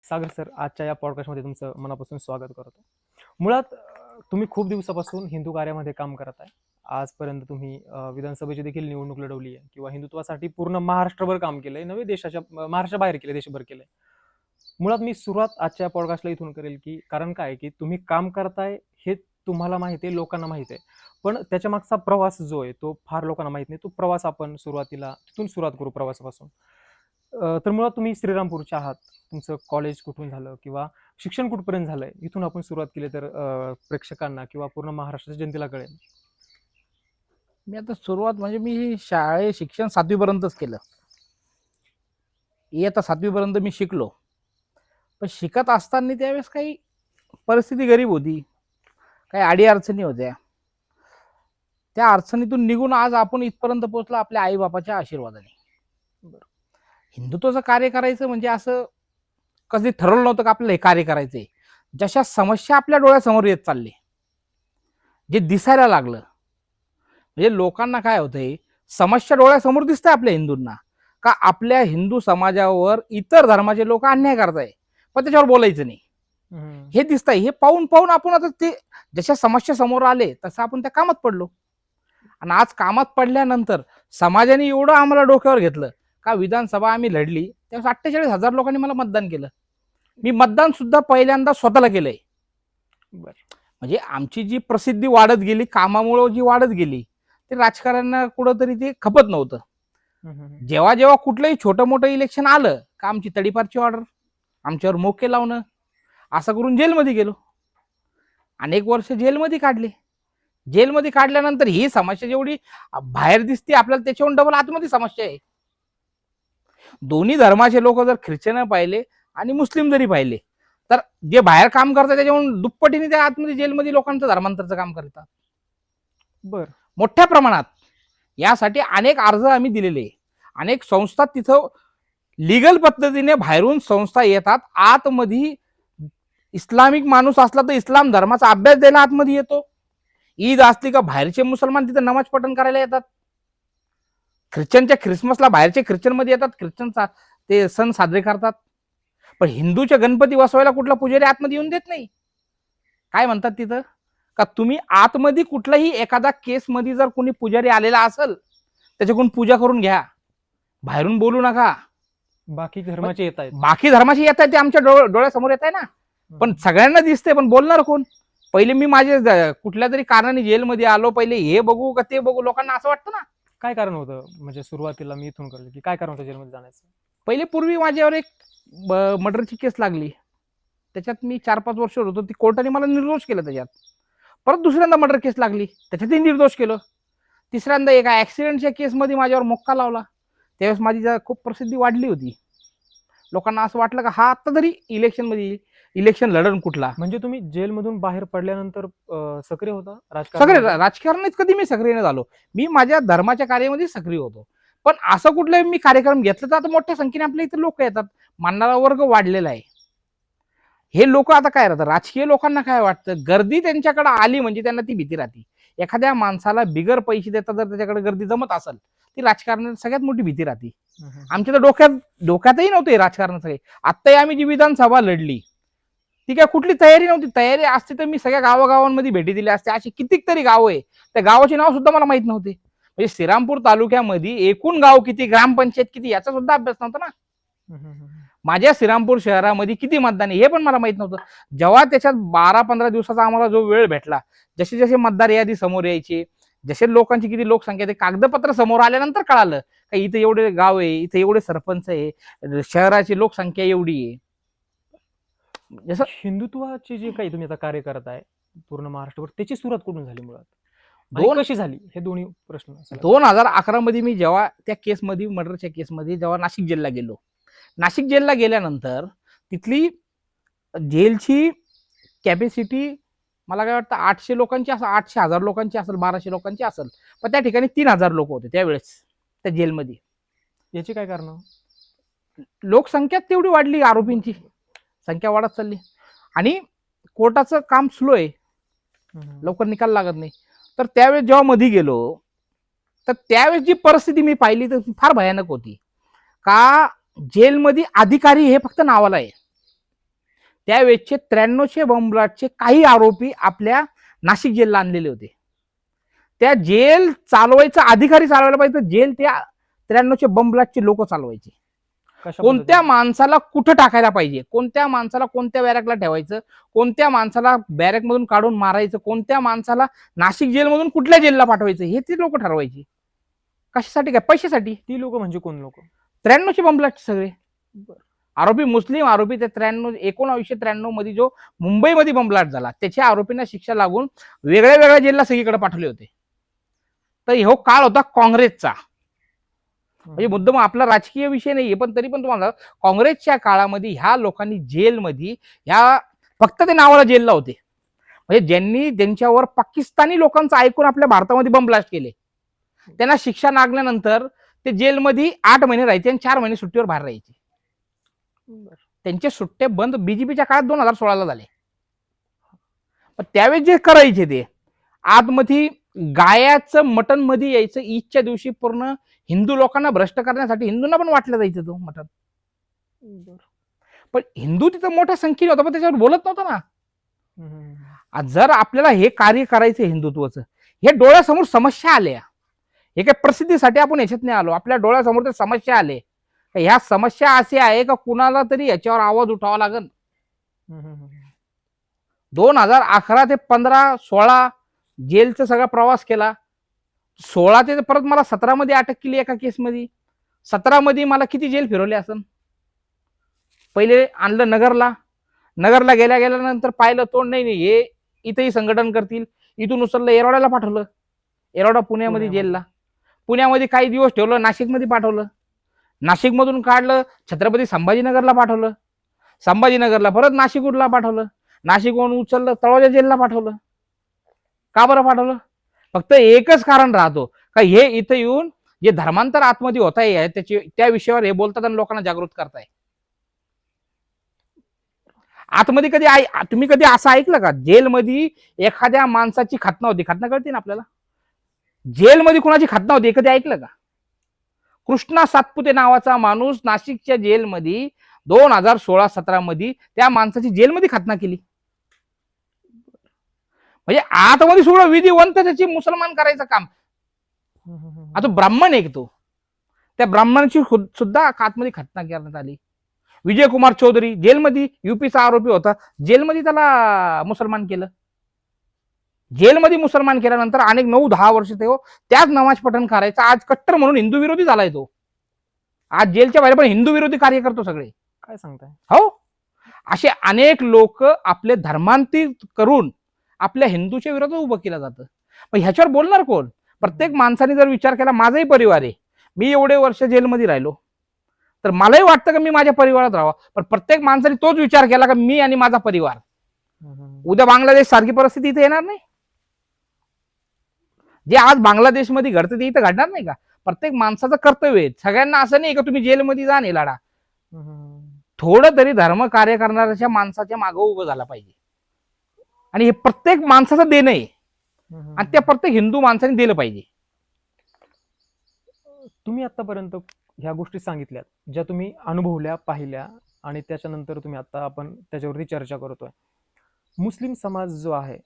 सागर sir, आजच्या या पॉडकास्टमध्ये तुमचं मनापासून स्वागत करतो. मुळात तुम्ही खूप दिवसापासून हिंदू कार्यामध्ये काम करत आहे. आजपर्यंत तुम्ही विधानसभेची देखील निवडणूक लढवली आहे किंवा हिंदुत्वासाठी पूर्ण महाराष्ट्रभर काम केलंय, नव्हे देशाच्या महाराष्ट्राबाहेर केले, देशभर केलंय. मुळात मी सुरुवात आजच्या पॉडकास्टला इथून करेल, की कारण काय की तुम्ही काम करताय हे तुम्हाला माहिती आहे, लोकांना माहिती आहे. पण त्याच्या मागचा प्रवास जो आहे तो फार लोकांना माहित नाही. तो प्रवास आपण सुरुवातीला तिथून सुरुवात करू प्रवासापासून. तर मुळात तुम्ही श्रीरामपूरचे आहात. तुमचं कॉलेज कुठून झालं किंवा शिक्षण कुठपर्यंत झालंय, इथून आपण सुरुवात केली तर प्रेक्षकांना किंवा पूर्ण महाराष्ट्राच्या जनतेला कळेल. मी आता सुरुवात म्हणजे मी शिक्षण 7वी पर्यंतच केलं. इयत्ता 7वी पर्यंत मी शिकलो. पण शिकत असताना त्यावेळेस काही परिस्थिती गरीब होती, काही अडी अडचणी होत्या. त्या अडचणीतून निघून आज आपण इथपर्यंत पोहोचलो आपल्या आई बापाच्या आशीर्वादाने. हिंदुत्वाचं कार्य करायचं म्हणजे असं कधी ठरवलं नव्हतं का आपल्याला हे कार्य करायचंय. जशा समस्या आपल्या डोळ्यासमोर येत चालले, जे दिसायला लागलं, म्हणजे लोकांना काय होतंय, समस्या डोळ्यासमोर दिसतंय आपल्या हिंदूंना का आपल्या हिंदू समाजावर इतर धर्माचे लोक अन्याय करताय, पण त्याच्यावर बोलायचं नाही. हे दिसतंय. हे पाहून पाहून आपण आता ते जशा समस्या समोर आले तसं आपण त्या कामात पडलो. आणि आज कामात पडल्यानंतर समाजाने एवढं आम्हाला डोक्यावर घेतलं का विधानसभा आम्ही लढली त्यावेळेस 48,000 लोकांनी मला मतदान केलं. मी मतदान सुद्धा पहिल्यांदा स्वतःला केलंय. म्हणजे आमची जी प्रसिद्धी वाढत गेली, कामामुळे जी वाढत गेली, ते राजकारण्यांना कुठंतरी ते खपत नव्हतं. जेव्हा जेव्हा कुठलंही छोटं मोठं इलेक्शन आलं का आमची तडीपारची ऑर्डर, आमच्यावर मोके लावणं, असं करून जेलमध्ये गेलो. अनेक वर्ष जेलमध्ये काढले. जेलमध्ये काढल्यानंतर ही समस्या जेवढी बाहेर दिसते आपल्याला त्याच्याहून डबल आतमध्ये समस्या आहे. दोन्ही धर्माचे लोक जर ख्रिश्चन पाहिले आणि मुस्लिम जरी पाहिले तर जे बाहेर काम करतात त्याच्याहून दुप्पटीने त्या आतमध्ये जेलमध्ये लोकांचं धर्मांतरचं काम करतात. बर, मोठ्या प्रमाणात यासाठी अनेक अर्ज आम्ही दिलेले. अनेक संस्था तिथं लिगल पद्धतीने बाहेरून संस्था येतात. आतमध्ये इस्लामिक माणूस असला तर इस्लाम धर्माचा अभ्यास द्यायला आतमध्ये येतो. ईद असली का बाहेरचे मुसलमान तिथं नमाज पठण करायला येतात. ख्रिश्चनच्या ख्रिसमसला बाहेरचे ख्रिश्चन मध्ये येतात, ख्रिश्चनचा ते सण साजरे करतात. पण हिंदूचे गणपती बसवायला कुठला पुजारी आतमध्ये येऊन देत नाही. काय म्हणतात तिथं का तुम्ही आतमध्ये कुठलाही एखादा केसमध्ये जर कोणी पुजारी आलेला असेल त्याच्याकडून पूजा करून घ्या, बाहेरून बोलू नका. बाकी धर्माचे येत आहेत, बाकी धर्माचे येत आहेत ते आमच्या डोळ्यासमोर येत आहे ना. पण सगळ्यांना दिसते, पण बोलणार कोण? पहिले मी माझे कुठल्या तरी कारणाने जेलमध्ये आलो, पहिले हे बघू का ते बघू, लोकांना असं वाटतं ना. काय कारण होतं? म्हणजे सुरुवातीला मी इथून करेल की काय कारण होतं जेलमध्ये जाण्याचं? पहिले पूर्वी माझ्यावर एक मर्डरची केस लागली, त्याच्यात मी 4-5 वर्ष होतो. ती कोर्टाने मला निर्दोष केलं. त्याच्यात परत दुसऱ्यांदा मर्डर केस लागली, त्याच्यातही निर्दोष केलं. तिसऱ्यांदा एका ऍक्सिडेंटच्या केसमध्ये माझ्यावर मोक्का लावला. त्यावेळेस माझी खूप प्रसिद्धी वाढली होती. लोकांना असं वाटलं का हा आता तरी इलेक्शन लढण कुठला. म्हणजे तुम्ही जेलमधून बाहेर पडल्यानंतर सक्रिय होता सक्रिय राजकारणात कधी मी सक्रिय नाही झालो. मी माझ्या धर्माच्या कार्यामध्ये सक्रिय होतो. पण असं कुठलं मी कार्यक्रम घेतलं तर आता मोठ्या संख्येने आपल्या इथे लोक येतात. मानणारा वर्ग वाढलेला आहे. हे लोक आता काय राहतात, राजकीय लोकांना काय वाटतं, गर्दी त्यांच्याकडे आली म्हणजे त्यांना ती भीती राहते. एखाद्या माणसाला बिगर पैसे देता जर त्याच्याकडे गर्दी जमत असेल ती राजकारणात सगळ्यात मोठी भीती राहते. आमच्या तर डोक्यातही नव्हते राजकारण सगळे. आत्ताही आम्ही जी विधानसभा लढली ती काय कुठली तयारी नव्हती. तयारी असते तर मी सगळ्या गावागावांमध्ये भेटी दिल्या असते. अशी कितीतरी गाव आहे, त्या गावाचे नाव सुद्धा मला माहित नव्हते. म्हणजे श्रीरामपूर तालुक्यामध्ये एकूण गाव किती, ग्रामपंचायत किती, याचा सुद्धा अभ्यास नव्हता ना. माझ्या श्रीरामपूर शहरामध्ये किती मतदान आहे हे पण मला माहित नव्हतं. जेव्हा त्याच्यात 12-15 दिवसाचा आम्हाला जो वेळ भेटला, जसे जसे मतदार यादी समोर यायचे, जसे लोकांची किती लोकसंख्या, ते कागदपत्र समोर आल्यानंतर कळालं का इथे एवढे गाव आहे, इथे एवढे सरपंच आहे, शहराची लोकसंख्या एवढी आहे. जसं हिंदुत्वाचे जे काही तुम्ही आता कार्य करत आहे पूर्ण महाराष्ट्रभर, त्याची सुरुवात कुठून झाली, मुळात कशी झाली, हे दोन्ही प्रश्न. 2011 मध्ये मी जेव्हा त्या केसमध्ये, मर्डरच्या केसमध्ये जेव्हा नाशिक जेलला गेलो, नाशिक जेलला गेल्यानंतर तिथली जेलची कॅपॅसिटी मला काय वाटतं 800 लोकांची असेल, 800,000 लोकांची असेल, 1200 लोकांची असेल. पण त्या ठिकाणी 3000 लोक होते त्यावेळेस त्या जेलमध्ये. याची काय कारण? लोकसंख्या तेवढी वाढली, आरोपींची संख्या वाढत चालली आणि कोर्टाचं काम स्लो आहे, लवकर निकाल लागत नाही. तर त्यावेळेस जेव्हा मध्ये गेलो तर त्यावेळेस जी परिस्थिती मी पाहिली तर फार भयानक होती. का जेलमध्ये अधिकारी हे फक्त नावाला आहे, त्यावेळेचे 9300 बॉम्बब्लास्टचे काही आरोपी आपल्या नाशिक जेलला आणलेले होते. त्या जेल चालवायचा अधिकारी चालवायला पाहिजे, तर जेल त्या 9300 बॉम्बब्लास्टचे लोक चालवायचे. कशा कोणत्या पद्धतीने? माणसाला कुठं टाकायला पाहिजे, कोणत्या माणसाला कोणत्या बॅरकला ठेवायचं, कोणत्या माणसाला बॅरकमधून काढून मारायचं, कोणत्या माणसाला नाशिक जेलमधून कुठल्या जेलला पाठवायचं, हे ते लोक ठरवायचे. कशासाठी? काय पैशासाठी. ती लोक म्हणजे कोण लोक? 9300 बॉम्बब्लास्ट सगळे बरं. आरोपी, मुस्लिम आरोपी. ते 1993 मध्ये जो मुंबईमध्ये बॉम्बब्लास्ट झाला त्याच्या आरोपींना शिक्षा लागून वेगळ्या वेगळ्या जेलला सगळीकडे पाठवले होते. तर हो काळ होता काँग्रेसचा. म्हणजे मुद्दाम आपला राजकीय विषय नाहीये, पण तरी पण तुम्हाला काँग्रेसच्या काळामध्ये ह्या लोकांनी जेलमध्ये ह्या फक्त ते नावाला जेलला होते. म्हणजे ज्यांनी त्यांच्यावर पाकिस्तानी लोकांचं ऐकून आपल्या भारतामध्ये बॉम्ब ब्लास्ट केले, त्यांना शिक्षा लागल्यानंतर ते जेलमध्ये 8 महिने राहायचे आणि 4 महिने सुट्टीवर बाहेर राहायचे. त्यांचे सुट्टे बंद बीजेपीच्या काळात 2016ला झाले. पण त्यावेळेस जे करायचे ते आतमध्ये गायाचं मटन मध्ये यायचं ईदच्या दिवशी, पूर्ण हिंदू लोकांना भ्रष्ट करण्यासाठी. हिंदूंना पण वाटलं जायचं तो मटन. पण हिंदू तिथं मोठ्या संख्येने होता, पण त्याच्यावर बोलत नव्हता ना. जर आपल्याला हे कार्य करायचं हिंदुत्वाचं, हे डोळ्यासमोर समस्या आल्या, हे काय प्रसिद्धीसाठी आपण याच्यात नाही आलो, आपल्या डोळ्यासमोर ते समस्या आले. ह्या समस्या अशी आहे का कुणाला तरी याच्यावर आवाज उठावा लागेल. 2011 ते 15, 16 जेलचा सगळा प्रवास केला. 16 ते परत मला 17 मध्ये अटक केली एका केसमध्ये. 17 मध्ये मला किती जेल फिरवले असन. पहिले आणलं नगरला गेल्यानंतर पाहिलं तोंड नाही, हे इथंही संघटन करतील. इथून उचललं येरवड्याला पाठवलं, येरवडा पुण्यामध्ये जेलला. पुण्यामध्ये काही दिवस ठेवलं, नाशिकमध्ये पाठवलं. नाशिकमधून काढलं, छत्रपती संभाजीनगरला पाठवलं. संभाजीनगरला परत नाशिकला पाठवलं. नाशिकहून उचललं, तळोजा जेलला पाठवलं. का बरं पाठवलं? फक्त एकच कारण राहतो का हे इथं येऊन जे धर्मांतर आतमध्ये होत आहे त्या विषयावर हे बोलतात आणि लोकांना जागृत करताय. आतमध्ये तुम्ही कधी असं ऐकलं का जेलमध्ये एखाद्या माणसाची खतना होती? खतना कळते ना आपल्याला. जेलमध्ये कुणाची खतना होती कधी ऐकलं का? कृष्णा सातपुते नावाचा माणूस नाशिकच्या जेलमध्ये 2016-17 मध्ये त्या माणसाची जेलमध्ये खतना केली. म्हणजे आतमध्ये सगळं विधिवंत त्याची मुसलमान करायचं काम. आता ब्राह्मण आहे तो, त्या ब्राह्मणाची सुद्धा आतमध्ये खतना करण्यात आली. विजय कुमार चौधरी जेलमध्ये, युपीचा आरोपी होता, जेलमध्ये त्याला मुसलमान केलं. जेलमध्ये मुसलमान केल्यानंतर अनेक 9-10 वर्ष तो त्याच नमाज पठण करायचा. आज कट्टर म्हणून हिंदू विरोधी झालाय तो. आज जेलच्या बाहेर पण हिंदू विरोधी कार्य करतो सगळे. काय सांगताय? हो, असे अनेक लोक आपले धर्मांतर करून आपल्या हिंदूच्या विरोधात उभं केलं जातं. मग ह्याच्यावर बोलणार कोण? प्रत्येक माणसाने जर विचार केला, माझाही परिवार आहे, मी एवढे वर्ष जेलमध्ये राहिलो, तर मलाही वाटतं की मी माझ्या परिवारात राहावं. पण प्रत्येक माणसाने तोच विचार केला का मी आणि माझा परिवार. उद्या बांगलादेश सारखी परिस्थिती इथे येणार नाही. जे आज बांगलादेशमध्ये घडतं ते इथं घडणार नाही का? प्रत्येक माणसाचं कर्तव्य आहे. सगळ्यांना असं नाही का तुम्ही जेलमध्ये जा नाही लढा. थोडं तरी धर्म कार्य करणाऱ्या माणसाच्या मागे उभं झाला पाहिजे. आणि हे प्रत्येक माणसाचं देणं आहे आणि त्या प्रत्येक हिंदू माणसाने दिलं पाहिजे. तुम्ही आतापर्यंत ह्या गोष्टी सांगितल्यात, ज्या तुम्ही अनुभवल्या, पाहिल्या, आणि त्याच्यानंतर तुम्ही आता आपण त्याच्यावरती चर्चा करतोय. मुस्लिम समाज जो आहे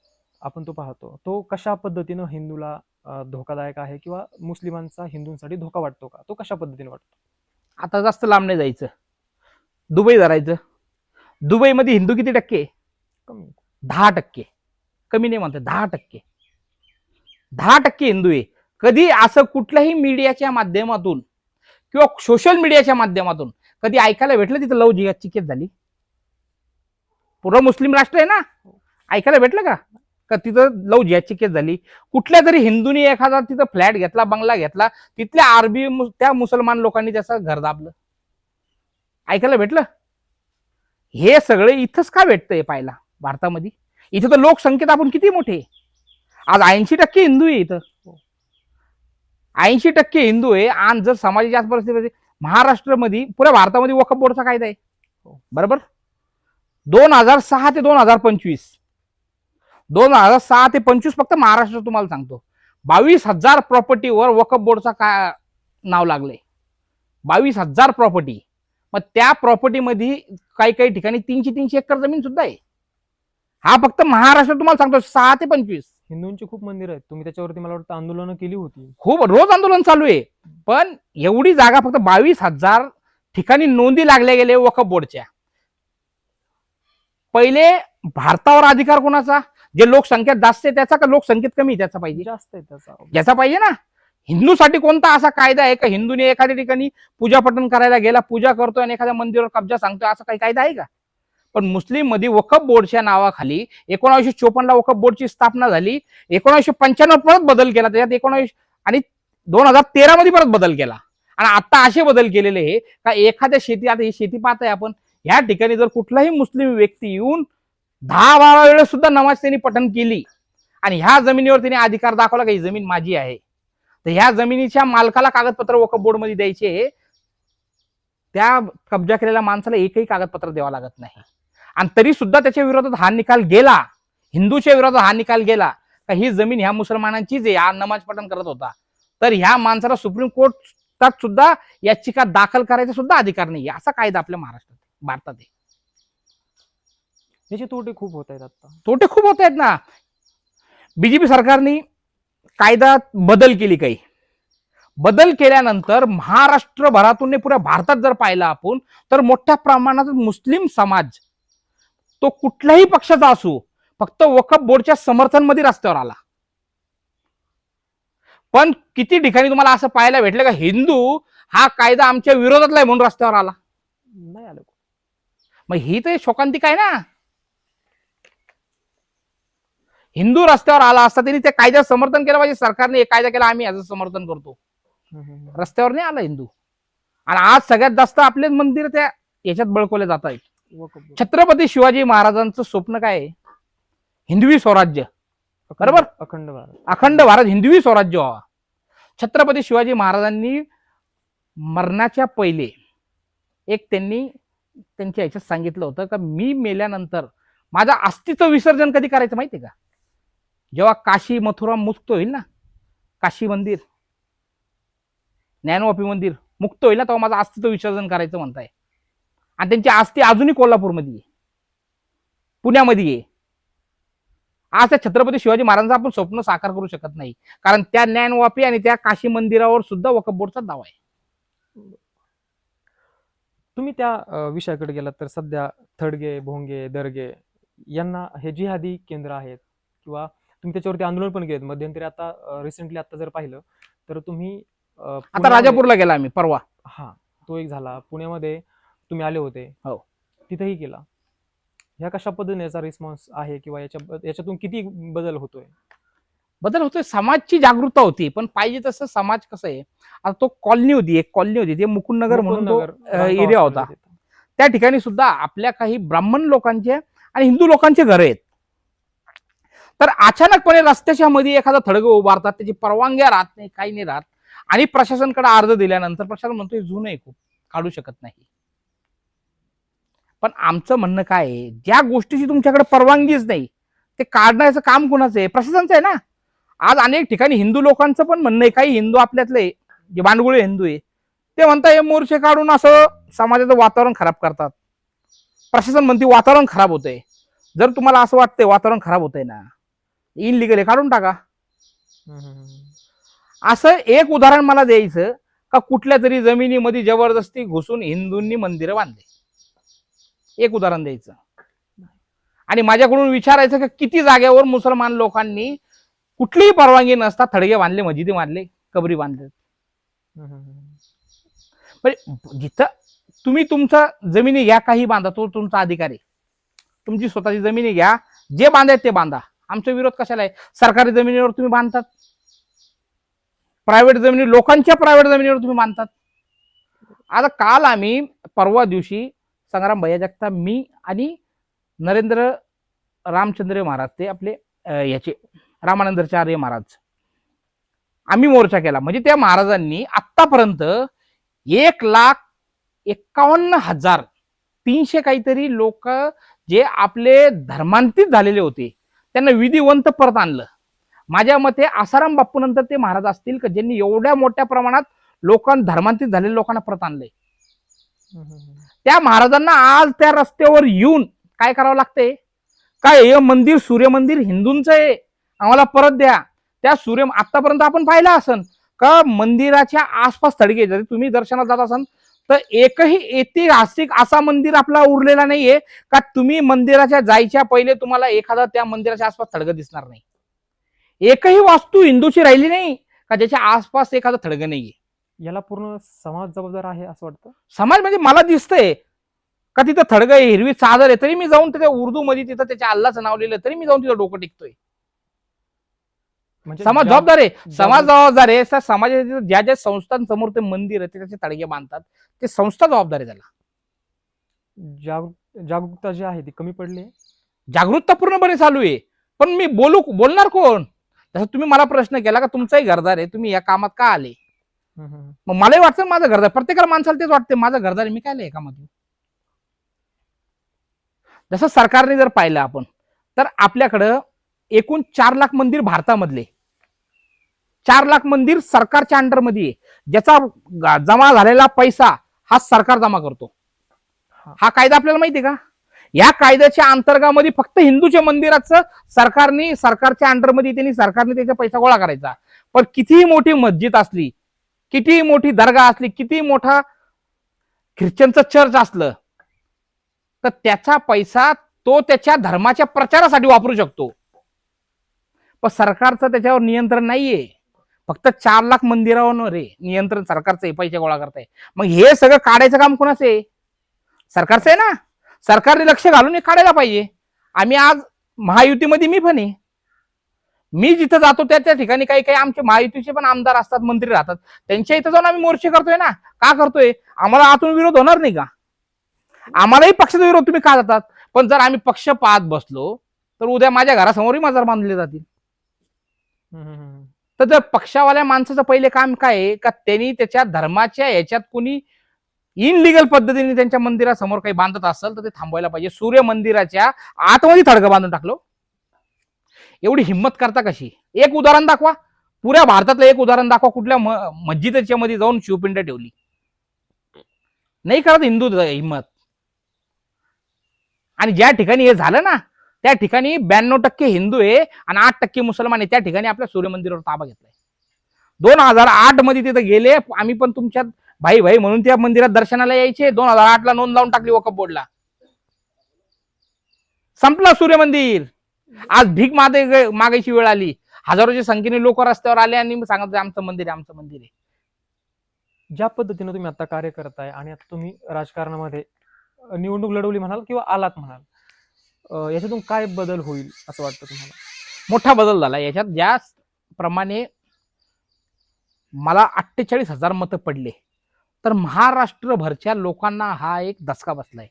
आपण तो पाहतो, तो कशा पद्धतीनं हिंदूला धोकादायक आहे, किंवा मुस्लिमांचा हिंदूंसाठी धोका वाटतो का? तो कशा पद्धतीने वाटतो? आता जास्त लांब नाही जायचं, दुबई धरायचं. दुबईमध्ये हिंदू किती टक्के? कमी. 10%. कमी नाही म्हणतात, 10%. 10% हिंदू आहे. कधी असं कुठल्याही मीडियाच्या माध्यमातून किंवा सोशल मीडियाच्या माध्यमातून कधी ऐकायला भेटलं तिथं लव जिहादची केस झाली? पूर्ण मुस्लिम राष्ट्र आहे ना, ऐकायला भेटलं का तिथं लव जिहादची केस झाली? कुठल्या तरी हिंदूंनी एखादा तिथं फ्लॅट घेतला, बंगला घेतला, तिथल्या अरबी त्या मुसलमान लोकांनी त्याचं घर दाबलं? ऐकायला भेटलं? हे सगळे इथंच का भेटतंय पाहायला भारतामध्ये? इथं तर लोकसंख्येत आपण किती मोठे. आज 80% हिंदू आहे इथं. 80% हिंदू आहे. आणि जर समाजाची आज परिस्थिती महाराष्ट्रामध्ये, पुऱ्या भारतामध्ये वक्फ बोर्डचा कायदा आहे बरोबर. 2006 ते 2025, 2006 ते 25 फक्त महाराष्ट्र तुम्हाला सांगतो 22,000 प्रॉपर्टीवर वक्फ बोर्डचा नाव लागले. 22,000 प्रॉपर्टी मग त्या प्रॉपर्टीमध्ये काही काही ठिकाणी 300-300 एकर जमीन सुद्धा आहे. हा फक्त महाराष्ट्र तुम्हाला सांगतो 6 ते 25. हिंदूंची खूप मंदिर आहेत, तुम्ही त्याच्यावरती मला वाटतं आंदोलनं केली होती. खूप रोज आंदोलन चालू आहे. पण एवढी जागा फक्त 22,000 ठिकाणी नोंदी लागल्या गेले वक्फ बोर्डच्या. पहिले भारतावर अधिकार कोणाचा? जे लोकसंख्या जास्त आहे त्याचा, का लोकसंख्येत कमी त्याचा पाहिजे? जास्त आहे त्याचा. ज्याचा पाहिजे ना. हिंदूसाठी कोणता असा कायदा आहे का हिंदूने एखाद्या ठिकाणी पूजा पठण करायला गेला, पूजा करतोय आणि एखाद्या मंदिरावर कब्जा सांगतोय, असा काही कायदा आहे का? पण मुस्लिम मध्ये वक्फ बोर्डच्या नावाखाली 1954 ला वक्फ बोर्डची स्थापना झाली. 1995 परत बदल केला, त्याच्यात 19 आणि 2013 मध्ये परत बदल केला. आणि आता असे बदल केलेले आहे का एखाद्या शेती, आता ही शेती पाहताय आपण, ह्या ठिकाणी जर कुठलाही मुस्लिम व्यक्ती येऊन 10-12 वेळेस सुद्धा नमाज त्यांनी पठण केली आणि ह्या जमिनीवर त्यांनी अधिकार दाखवला की ही जमीन माझी आहे, तर ह्या जमिनीच्या मालकाला कागदपत्र वक्फ बोर्ड मध्ये द्यायचे. त्या कब्जा केलेल्या माणसाला एकही कागदपत्र द्यावं लागत नाही. आणि तरी सुद्धा त्याच्या विरोधात हा निकाल गेला, हिंदूच्या विरोधात हा निकाल गेला का ही जमीन ह्या मुसलमानांचीच आहे, हा नमाज पठण करत होता, तर ह्या माणसाला सुप्रीम कोर्टात सुद्धा याचिका दाखल करायचा सुद्धा अधिकार नाही. असा कायदा आपल्या महाराष्ट्रात, भारतात आहे. याचे तोटे खूप होत आहेत आता. तोटे खूप होत आहेत ना. बीजेपी सरकारने कायद्यात बदल केली, काही बदल केल्यानंतर महाराष्ट्रभरातून पुऱ्या भारतात जर पाहिलं आपण, तर मोठ्या प्रमाणात मुस्लिम समाज तो कुठल्याही पक्षाचा असू फक्त वक्फ बोर्डच्या समर्थनमध्ये रस्त्यावर आला. पण किती ठिकाणी तुम्हाला असं पाहायला भेटलं का हिंदू हा कायदा आमच्या विरोधातला आहे म्हणून रस्त्यावर आला? नाही आलं. मग ही तर शोकांतिका आहे ना. हिंदू रस्त्यावर आला असता त्यांनी त्या कायद्याचं समर्थन केलं पाहिजे. सरकारने एक कायदा केला, आम्ही याचं समर्थन करतो. रस्त्यावर नाही आला हिंदू. आणि आज सगळ्यात जास्त आपले मंदिर त्या याच्यात बळकवले जात आहेत. छत्रपती शिवाजी महाराजांचं स्वप्न काय आहे? हिंदवी स्वराज्य, बरोबर? अखंड भारत. अखंड भारत, हिंदवी स्वराज्य व्हावा. छत्रपती शिवाजी महाराजांनी मरणाच्या पहिले एक त्यांनी त्यांच्या ह्याच्यात सांगितलं होतं का मी मेल्यानंतर माझं अस्थित्व विसर्जन कधी करायचं माहितीये का? जेव्हा काशी मथुरा मुक्त होईल ना, काशी मंदिर, ज्ञानवापी मंदिर मुक्त होईल ना, तेव्हा माझं अस्तित्व विसर्जन करायचं म्हणताय. आणि त्यांची आस्ती अजूनही कोल्हापूरमध्ये आहे, पुण्यामध्ये आहे. आज त्या छत्रपती शिवाजी महाराजांचं आपण स्वप्न साकार करू शकत नाही, कारण त्या ज्ञानवापी आणि त्या काशी मंदिरावर सुद्धा वक्फ बोर्डचा दावा आहे. तुम्ही त्या विषयाकडे गेलात तर सध्या थडगे, भोंगे, दर्गे यांना हे जिहादी केंद्र आहेत किंवा तुम्ही त्याच्यावरती आंदोलन पण केलेत मध्यंतरी. आता रिसेंटली आता जर पाहिलं तर तुम्ही आता राजापूरला गेला आम्ही परवा. हा, तो एक झाला. पुण्यामध्ये तुम्ही आले होते, हो, तिथेही केला. ह्या कशा पद्धतीने याचा रिस्पॉन्स आहे किंवा याच्यातून किती बदल होतोय? बदल होतोय, समाजची जागरूकता होती. पण पाहिजे तसं समाज कसं आहे, आता तो कॉलनी होती, एक कॉलनी होती, ते मुकुंदनगर म्हणून तो एरिया होता. त्या ठिकाणी सुद्धा आपल्या काही ब्राह्मण लोकांचे आणि हिंदू लोकांचे घर आहेत. तर अचानकपणे रस्त्याच्या मध्ये एखादा थडगं उभारतात, त्याची परवानग्या राहत नाही, काही नाही राहत. आणि प्रशासनाकडे अर्ज दिल्यानंतर प्रशासन म्हणतोय जुनं आहे, खूप काढू शकत नाही. पण आमचं म्हणणं काय आहे, ज्या गोष्टीची तुमच्याकडे परवानगीच नाही ते काढण्याचं काम कोणाचं आहे? प्रशासनाचं आहे ना. आज अनेक ठिकाणी हिंदू लोकांचं पण म्हणणं आहे, काही हिंदू आपल्यातले जे बांडगुळे हिंदू आहे ते म्हणतात हे मोर्चे काढून असं समाजाचं वातावरण खराब करतात. प्रशासन म्हणते वातावरण खराब होतंय. जर तुम्हाला असं वाटतंय वातावरण खराब होतंय ना, इनलिगल आहे, काढून टाका. असं एक उदाहरण मला द्यायचं का कुठल्या तरी जमिनीमध्ये जबरदस्ती घुसून हिंदूंनी मंदिरं बांधले, एक उदाहरण द्यायचं. आणि माझ्याकडून विचारायचं की किती जागेवर मुसलमान लोकांनी कुठलीही परवानगी नसता थडगे बांधले, मस्जिदी बांधले, कबरी बांधले. जिथं तुम्ही तुमचा जमिनी घ्या, काही बांधा, तो तुमचा अधिकार आहे. तुमची स्वतःची जमिनी घ्या, जे बांधायचं ते बांधा. आमचा विरोध कशाला आहे? सरकारी जमिनीवर तुम्ही बांधतात, प्रायव्हेट जमिनी, लोकांच्या प्रायव्हेट जमिनीवर तुम्ही बांधतात. आता काल आम्ही परवा दिवशी संग्राम भैया जगताप, मी आणि नरेंद्र रामचंद्र महाराज, ते आपले याचे रामानंदाचार्य महाराज, आम्ही मोर्चा केला. म्हणजे त्या महाराजांनी आतापर्यंत 1,51,300 काहीतरी लोक जे आपले धर्मांतरित झालेले होते त्यांना विधिवंत परत आणलं. माझ्या मते आसाराम बापू नंतर ते महाराज असतील का ज्यांनी एवढ्या मोठ्या प्रमाणात धर्मांतरित झालेल्या लोकांना परत आणलंय. त्या महाराजांना आज त्या रस्त्यावर येऊन काय करावं लागतंय, काय हे मंदिर सूर्य मंदिर हिंदूंचं आहे, आम्हाला परत द्या. त्या आतापर्यंत आपण पाहिलं असन का मंदिराच्या आसपास थडगे, जरी तुम्ही दर्शनाला जात असाल तर एकही ऐतिहासिक असा मंदिर आपला उरलेला नाहीये का तुम्ही मंदिराच्या जायच्या पहिले तुम्हाला एखादा त्या मंदिराच्या आसपास थडगं दिसणार नाही. एकही वास्तू हिंदूची राहिली नाही का ज्याच्या आसपास एखादं थडगं नाहीये. याला पूर्ण समाज जबाबदार आहे असं वाटतं. समाज म्हणजे मला दिसतंय का तिथं थडगं आहे, हिरवी चादर आहे, तरी मी जाऊन तिथे उर्दू मध्ये तिथं त्याच्या अल्लाचं नाव लिहिलं तरी मी जाऊन तिथं डोकं टिकतोय. म्हणजे समाज जबाबदार आहे, समाज जबाबदार आहे. त्या समाजाच्या ज्या ज्या संस्थांसमोर ते मंदिर आहे त्याचे तडगे बांधतात ते संस्था जबाबदार आहे. त्याला जागरूकता जी आहे ती कमी पडली आहे. जागरूकता पूर्णपणे चालू आहे, पण मी बोलणार कोण. जसं तुम्ही मला प्रश्न केला का तुमचाही घरदार आहे, तुम्ही या कामात का आले, मग मलाही वाटतं माझं घरदार, प्रत्येकाला माणसाला तेच वाटते माझं घरदार आहे, मी काय आले कामात. जसं सरकारने जर पाहिलं आपण तर आपल्याकडं एकूण 4 लाख मंदिर भारतामधले 4 लाख मंदिर सरकारच्या अंडरमध्ये आहे, ज्याचा जमा झालेला पैसा हा सरकार जमा करतो. हा कायदा आपल्याला माहिती आहे का. या कायद्याच्या अंतर्गामध्ये फक्त हिंदूच्या मंदिराचं सरकारच्या अंडरमध्ये त्यांनी सरकारने त्याचा पैसा गोळा करायचा. पण कितीही मोठी मस्जिद असली, कितीही मोठी दर्गा असली, कितीही मोठा ख्रिश्चनचं चर्च असलं तर त्याचा पैसा तो त्याच्या धर्माच्या प्रचारासाठी वापरू शकतो. पण सरकारचं त्याच्यावर नियंत्रण नाहीये. फक्त 4 लाख मंदिरावर नियंत्रण सरकारचं आहे, पैसे गोळा करताय. मग हे सगळं काढायचं काम कोणाचं आहे, सरकारचं आहे ना. सरकारने लक्ष घालून हे काढायला पाहिजे. आम्ही आज महायुतीमध्ये मी पण आहे, मी जिथं जातो त्या ठिकाणी काही काही आमचे महायुतीचे पण आमदार असतात, मंत्री राहतात, त्यांच्या इथं जाऊन आम्ही मोर्चे करतोय ना. का करतोय, आम्हाला आतून विरोध होणार नाही का. आम्हालाही पक्षाचा विरोध तुम्ही का जातात, पण जर आम्ही पक्ष पाहत बसलो तर उद्या माझ्या घरासमोरही मजार बांधले जातील. तर जर पक्षावाल्या माणसाचं पहिले काम काय आहे का त्यांनी त्याच्या धर्माच्या ह्याच्यात कुणी इनलिगल पद्धतीने त्यांच्या मंदिरासमोर काही बांधत असेल तर ते थांबवायला पाहिजे. सूर्य मंदिराच्या आतमध्ये थडगं बांधून टाकलो, एवढी हिंमत करता कशी. एक उदाहरण दाखवा, पुऱ्या भारतातलं एक उदाहरण दाखवा कुठल्या मस्जिदच्या मध्ये जाऊन शिवपिंड ठेवली. नाही करत हिंदू हिंमत. आणि ज्या ठिकाणी हे झालं ना त्या ठिकाणी 92% हिंदू आहे आणि 8% मुसलमान आहे. त्या ठिकाणी आपल्या सूर्य मंदिरावर ताबा घेतलाय. 2008 मध्ये तिथे गेले आम्ही, पण तुमच्यात भाई भाई म्हणून त्या मंदिरात दर्शनाला यायचे. 2008 ला नोंद लावून टाकली वक्फ बोर्डला, संपला सूर्य मंदिर. आज भीक मागायची वेळ आली, हजारोच्या संख्येने लोक रस्त्यावर आले आणि सांगत आमचं मंदिर आहे, आमचं मंदिर आहे. ज्या पद्धतीने तुम्ही आता कार्य करताय आणि आता तुम्ही राजकारणामध्ये निवडणूक लढवली म्हणाल किंवा आलात म्हणाल, याच्यातून काय बदल होईल असं वाटतं तुम्हाला. मोठा बदल झाला याच्यात. ज्याप्रमाणे मला 48,000 मतं पडले तर महाराष्ट्रभरच्या लोकांना हा एक धसका बसलाय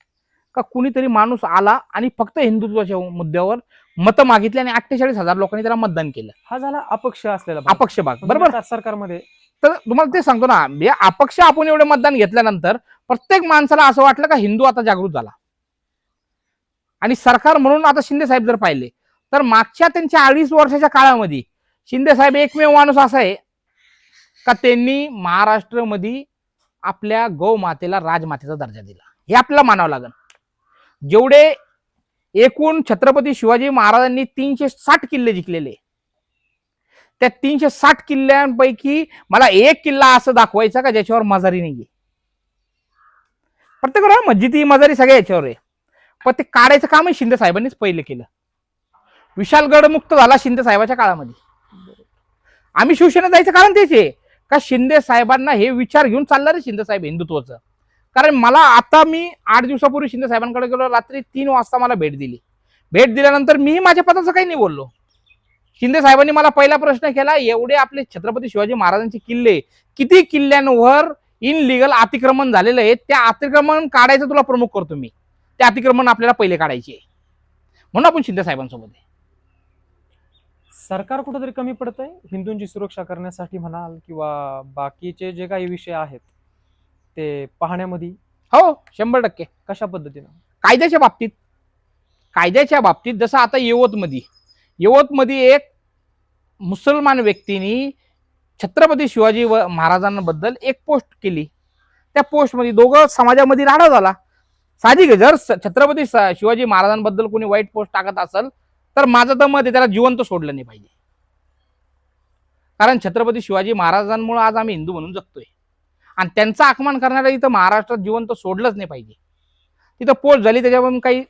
का कुणीतरी माणूस आला आणि फक्त हिंदुत्वाच्या मुद्द्यावर मतं मागितली आणि 48,000 लोकांनी त्याला मतदान केलं. हा झाला अपक्ष असलेला भाग. अपक्ष भाग, बरोबर. सरकारमध्ये तर तुम्हाला ते सांगतो ना, या अपक्ष आपण एवढे मतदान घेतल्यानंतर प्रत्येक माणसाला असं वाटलं का हिंदू आता जागृत झाला. आणि सरकार म्हणून आता शिंदे साहेब जर पाहिले तर मागच्या त्यांच्या 2.5 वर्षाच्या काळामध्ये शिंदे साहेब एकमेव माणूस असा आहे का त्यांनी महाराष्ट्रामध्ये आपल्या गौ मातेला राजमातेचा दर्जा दिला. हे आपल्याला मानावं लागेल. जेवढे एकूण छत्रपती शिवाजी महाराजांनी 360 किल्ले जिंकलेले, त्या 360 किल्ल्यांपैकी मला एक किल्ला असं दाखवायचा का ज्याच्यावर मजारी नाहीये. प्रत्येक मस्जिदी मजारी सगळ्या याच्यावर आहे, पण ते काढायचं कामही शिंदे साहेबांनीच पहिले केलं. विशालगड मुक्त झाला शिंदे साहेबाच्या काळामध्ये. आम्ही शिवसेनेत जायचं कारण तेच आहे का शिंदे साहेबांना हे विचार घेऊन चालणार शिंदे साहेब हिंदुत्वाचं. कारण मला आता मी 8 दिवसापूर्वी शिंदे साहेबांकडे गेलो, रात्री 3 वाजता मला भेट दिली. भेट दिल्यानंतर मी माझ्या पदाचं काही नाही बोललो. शिंदे साहेबांनी मला पहिला प्रश्न केला, एवढे आपले छत्रपती शिवाजी महाराजांचे किल्ले, किती किल्ल्यांवर इनलिगल अतिक्रमण झालेलं आहे, त्या अतिक्रमण काढायचं तुला प्रमुख करतो मी. ते अतिक्रमण आपल्याला पहिले काढायचे म्हणून आपण शिंदे साहेबांसोबत आहे. सरकार कुठेतरी कमी पडतंय हिंदूंची सुरक्षा करण्यासाठी म्हणाल किंवा बाकीचे जे काही विषय आहेत ते पाहण्यामध्ये. हो, 100%. कशा पद्धतीनं. कायद्याच्या बाबतीत जसं आता यवतमध्ये एक मुसलमान व्यक्तीने छत्रपती शिवाजी महाराजांबद्दल एक पोस्ट केली. त्या पोस्टमध्ये दोघं समाजामध्ये राडा झाला. साहजिक आहे, जर छत्रपती शिवाजी महाराजांबद्दल कोणी वाईट पोस्ट टाकत असेल तर माझं तर मत आहे त्याला जिवंत सोडलं नाही पाहिजे. कारण छत्रपती शिवाजी महाराजांमुळे आज आम्ही हिंदू म्हणून जगतोय आणि त्यांचा अपमान करणाऱ्या इथं महाराष्ट्रात जिवंत सोडलंच नाही पाहिजे. तिथं पोस्ट झाली, त्याच्यावरून काही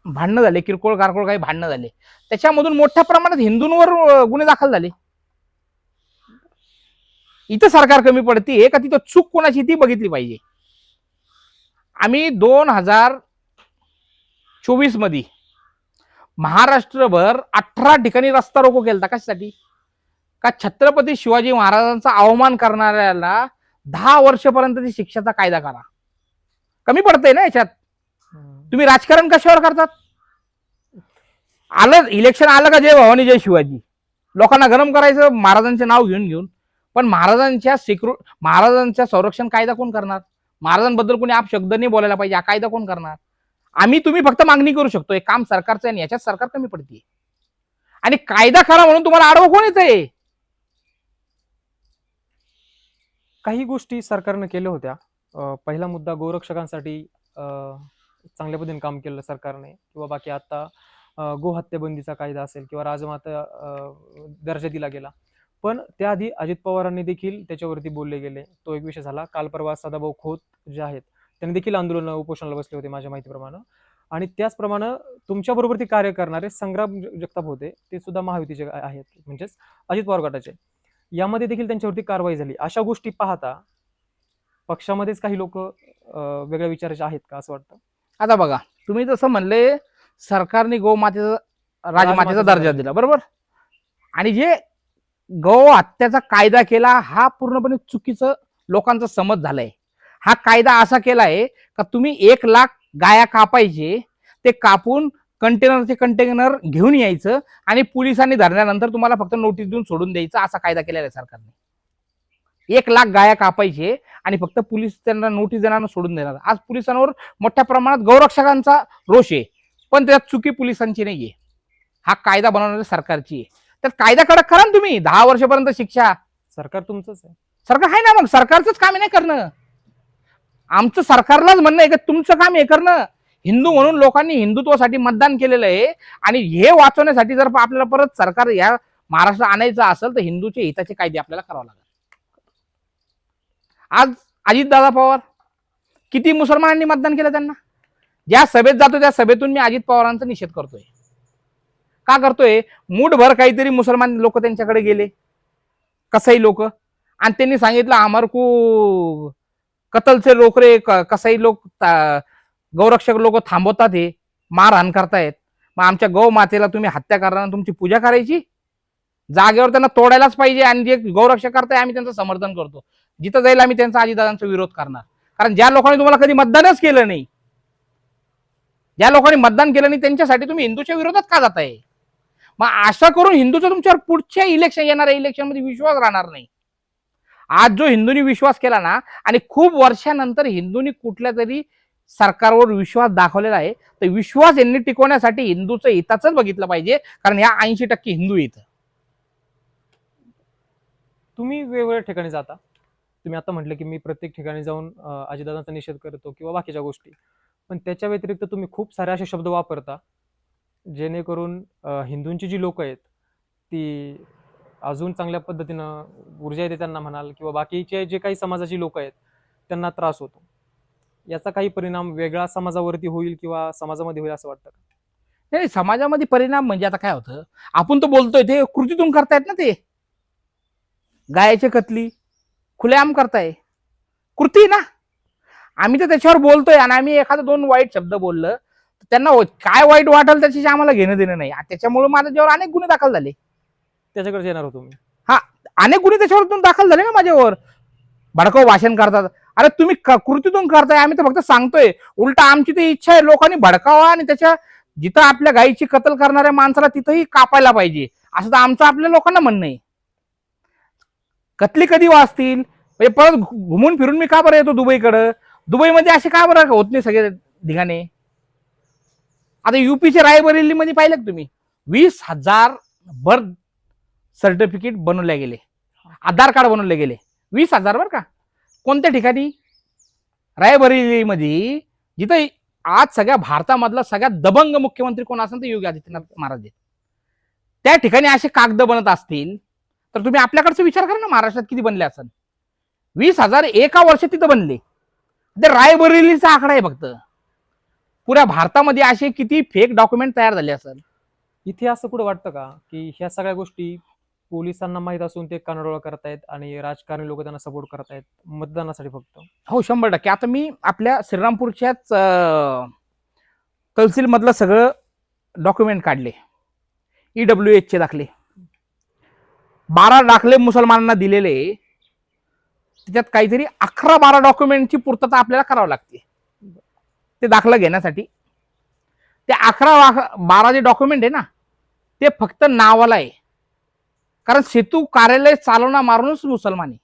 भांडणं झाले, किरकोळ कारकोळ काही भांडणं झाले, त्याच्यामधून मोठ्या प्रमाणात हिंदूंवर गुन्हे दाखल झाले. इथं सरकार कमी पडते का तिथं चूक कोणाची ती बघितली पाहिजे. आम्ही 2024 मध्ये महाराष्ट्रभर 18 ठिकाणी रस्ता रोको केला. कशासाठी? का छत्रपती शिवाजी महाराजांचा अवमान करणाऱ्याला 10 वर्षपर्यंत शिक्षाचा कायदा करा. कमी पडतंय ना याच्यात. तुम्ही राजकारण कशावर करतात? आलं इलेक्शन आलं का जय भवानी जय शिवाजी, लोकांना गरम करायचं महाराजांचे नाव घेऊन घेऊन. पण महाराजांच्या संरक्षण कायदा कोण करणार? महाराजांबद्दल कोणी अपशब्द नाही बोलायला पाहिजे, हा कायदा कोण करणार? तुम्ही फक्त मागणी करू शकतो. एक काम सरकारचं आहे आणि याच्यात सरकार कमी पडते. आणि कायदा करा म्हणून तुम्हाला आडवं कोण येतंय? काही गोष्टी सरकारनं केल्या होत्या. पहिला मुद्दा, गोरक्षकांसाठी चांगल्या पद्धतीने काम केलं सरकारने, किंवा बाकी आता गोहत्याबंदीचा कायदा असेल किंवा राजमाता दर्जा दिला गेला. पण त्याआधी अजित पवारांनी देखील त्याच्यावरती बोलले गेले. तो एक विषय झाला. काल परवा सदाभाऊ खोत जे आहेत त्यांनी देखील आंदोलन उपोषणाला बसले होते माझ्या माहितीप्रमाणे. आणि त्याचप्रमाणे तुमच्याबरोबर ते कार्य करणारे संग्राम जगताप होते, ते सुद्धा महायुतीचे आहेत, म्हणजेच अजित पवार गटाचे. यामध्ये देखील त्यांच्यावरती कारवाई झाली. अशा गोष्टी पाहता पक्षामध्येच काही लोक वेगळ्या विचाराचे आहेत का असं वाटतं? आता बघा, तुम्ही जसं म्हणले सरकारने गोमातेचा राजमातेचा दर्जा दिला, बरोबर. आणि जे गौ हत्याचा कायदा केला हा पूर्णपणे चुकीचं लोकांचा समज झालाय. हा कायदा असा केलाय का तुम्ही 1 लाख गाया कापायचे, ते कापून कंटेनर घेऊन यायचं आणि पोलिसांनी धरल्यानंतर तुम्हाला फक्त नोटीस देऊन सोडून द्यायचं, असा कायदा केलेला आहे सरकारने. 1 लाख गाया कापायचे आणि फक्त पोलीस त्यांना नोटीस देणार सोडून देणार. आज पोलिसांवर मोठ्या प्रमाणात गौरक्षकांचा रोष आहे, पण त्यात चुकी पोलिसांची नाहीये, हा कायदा बनवणारी सरकारची आहे. त्यात कायदा कडक करा ना तुम्ही. 10 वर्षापर्यंत शिक्षा. सरकार तुमचंच आहे. सरकार आहे ना, मग सरकारचंच काम आहे नाही करणं. आमचं सरकारलाच म्हणणं आहे की तुमचं काम आहे करणं. हिंदू म्हणून लोकांनी हिंदुत्वासाठी मतदान केलेलं आहे आणि हे वाचवण्यासाठी जर आपल्याला परत सरकार या महाराष्ट्रात आणायचं असेल तर हिंदूचे हिताचे कायदे आपल्याला करावे लागतात. आज अजितदादा पवार किती मुसलमानांनी मतदान केलं त्यांना? ज्या सभेत जातो त्या सभेतून मी अजित पवारांचा निषेध करतोय. का करतोय? मूठभर काहीतरी मुसलमान लोक त्यांच्याकडे गेले, कसाई लोक, आणि त्यांनी सांगितलं आमर को कतलचे रोकरे, कसाई लोक गौरक्षक लोक थांबवतात, हे मारहाण करतायत, मग आमच्या गौ मातेला तुम्ही हत्या करणार, तुमची पूजा करायची? जागेवर त्यांना तोडायलाच पाहिजे. आणि जे गौरक्षक करताय आम्ही त्यांचं समर्थन करतो. जिथं जाईल आम्ही त्यांचा अजितदादांचा विरोध करणार. कारण ज्या लोकांनी तुम्हाला कधी मतदानच केलं नाही, ज्या लोकांनी मतदान केलं नाही, त्यांच्यासाठी तुम्ही हिंदूच्या विरोधात का जाताय? मग आशा करून हिंदूचा तुमच्यावर पुढच्या इलेक्शन, येणाऱ्या इलेक्शन मध्ये विश्वास राहणार नाही. आज जो हिंदूंनी विश्वास केला ना, आणि खूप वर्षानंतर हिंदूंनी कुठल्या तरी सरकारवर विश्वास दाखवलेला आहे, तर विश्वास यांनी टिकवण्यासाठी हिंदूचं हिताचंच बघितलं पाहिजे. कारण या 80% हिंदू इथं. तुम्ही वेगवेगळ्या ठिकाणी जाता. तुम्ही आता म्हटलं की मी प्रत्येक ठिकाणी जाऊन अजितदादांचा निषेध करतो किंवा बाकीच्या गोष्टी, पण त्याच्या व्यतिरिक्त तुम्ही खूप सारे असे शब्द वापरता जेणेकरून हिंदूंची जी लोक आहेत ती अजून चांगल्या पद्धतीनं ऊर्जा येते त्यांना म्हणाल, किंवा बाकीचे जे काही समाजाची लोक आहेत त्यांना त्रास होतो. याचा काही परिणाम वेगळा समाजावरती होईल किंवा समाजामध्ये होईल असं वाटतं का? नाही, समाजामध्ये परिणाम म्हणजे आता काय होतं, आपण तो बोलतोय ते कृतीतून करतायत ना. ते गायाचे कतली खुलेआम करताय, कृती ना. आम्ही तर त्याच्यावर बोलतोय आणि आम्ही एखादं 2 वाईट शब्द बोललं त्यांना काय वाईट वाटेल त्याच्याशी आम्हाला घेणं देणं नाही. त्याच्यामुळे माझ्यावर अनेक गुन्हे दाखल झाले. त्याच्याकडे येणार होतो मी. हा, अनेक गुन्हे त्याच्यावरून दाखल झाले ना माझ्यावर. भडकाऊ भाषण करतात. अरे तुम्ही कृतीतून करताय, आम्ही तर फक्त सांगतोय. उलटा आमची ती इच्छा आहे लोकांनी भडकावा आणि त्याच्या जिथं आपल्या गायीची कत्ल करणाऱ्या माणसाला तिथंही कापायला पाहिजे, असं तर आमचं आपल्या लोकांना म्हणणं आहे. कतली कधी वाचतील म्हणजे परत घुमून फिरून मी का बरं येतो दुबईकडं? दुबईमध्ये असे का बरं होत नाही सगळे ठिकाणी? आता युपीचे रायबरेली मध्ये पाहिलं का तुम्ही? 20,000 बर्थ सर्टिफिकेट बनवले गेले, आधार कार्ड बनवले गेले. 20,000 बरं का? कोणत्या ठिकाणी? रायबरेलीमध्ये जिथं आज सगळ्या भारतामधला सगळ्यात दबंग मुख्यमंत्री कोण असेल तर योगी आदित्यनाथ महाराज आहेत. त्या ठिकाणी असे कागद बनत असतील तर तुम्ही आपल्याकडचा विचार करा ना, महाराष्ट्रात किती बनले असेल. 20,000 एका वर्षात तिथं बनले. ते रायबरेलीचा आकडा आहे फक्त. पुऱ्या भारतामध्ये असे किती फेक डॉक्युमेंट तयार झाले असेल. इथे असं कुठं वाटतं का की ह्या सगळ्या गोष्टी पोलिसांना माहीत असून ते कानडोळा करतायत आणि राजकारणी लोक त्यांना सपोर्ट करतायत मतदानासाठी फक्त? हो, 100%. आता मी आपल्या श्रीरामपूरच्याच तहसील मधलं सगळं डॉक्युमेंट काढले. EWH चे दाखले 12 दाखले मुसलमानांना दिलेले. त्याच्यात काहीतरी 11-12 डॉक्युमेंटची पूर्तता आपल्याला करावं लागते ते दाखला घेण्यासाठी. ते 11-12 जे डॉक्युमेंट आहे ना ते फक्त नावाला आहे, कारण सेतू कार्यालय चालवणार मारूनच मुसलमानी.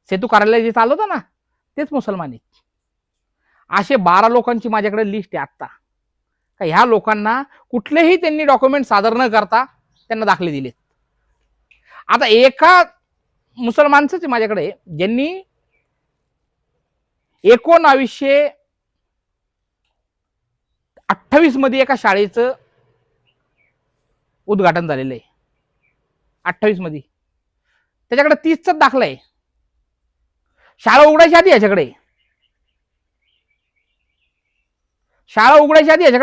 सेतू कार्यालय जे चालवतं ना तेच मुसलमानी. असे 12 लोकांची माझ्याकडे लिस्ट आहे आत्ता. का ह्या लोकांना कुठलेही त्यांनी डॉक्युमेंट सादर न करता त्यांना दाखले दिले. आता एका मुसलमानच माझ्याकडे ज्यांनी 1928 मध्ये एका शाळेचं उद्घाटन झालेलं आहे. 28 मध्ये त्याच्याकडे 30चा दाखला आहे. शाळा उघडायच्या आधी याच्याकडे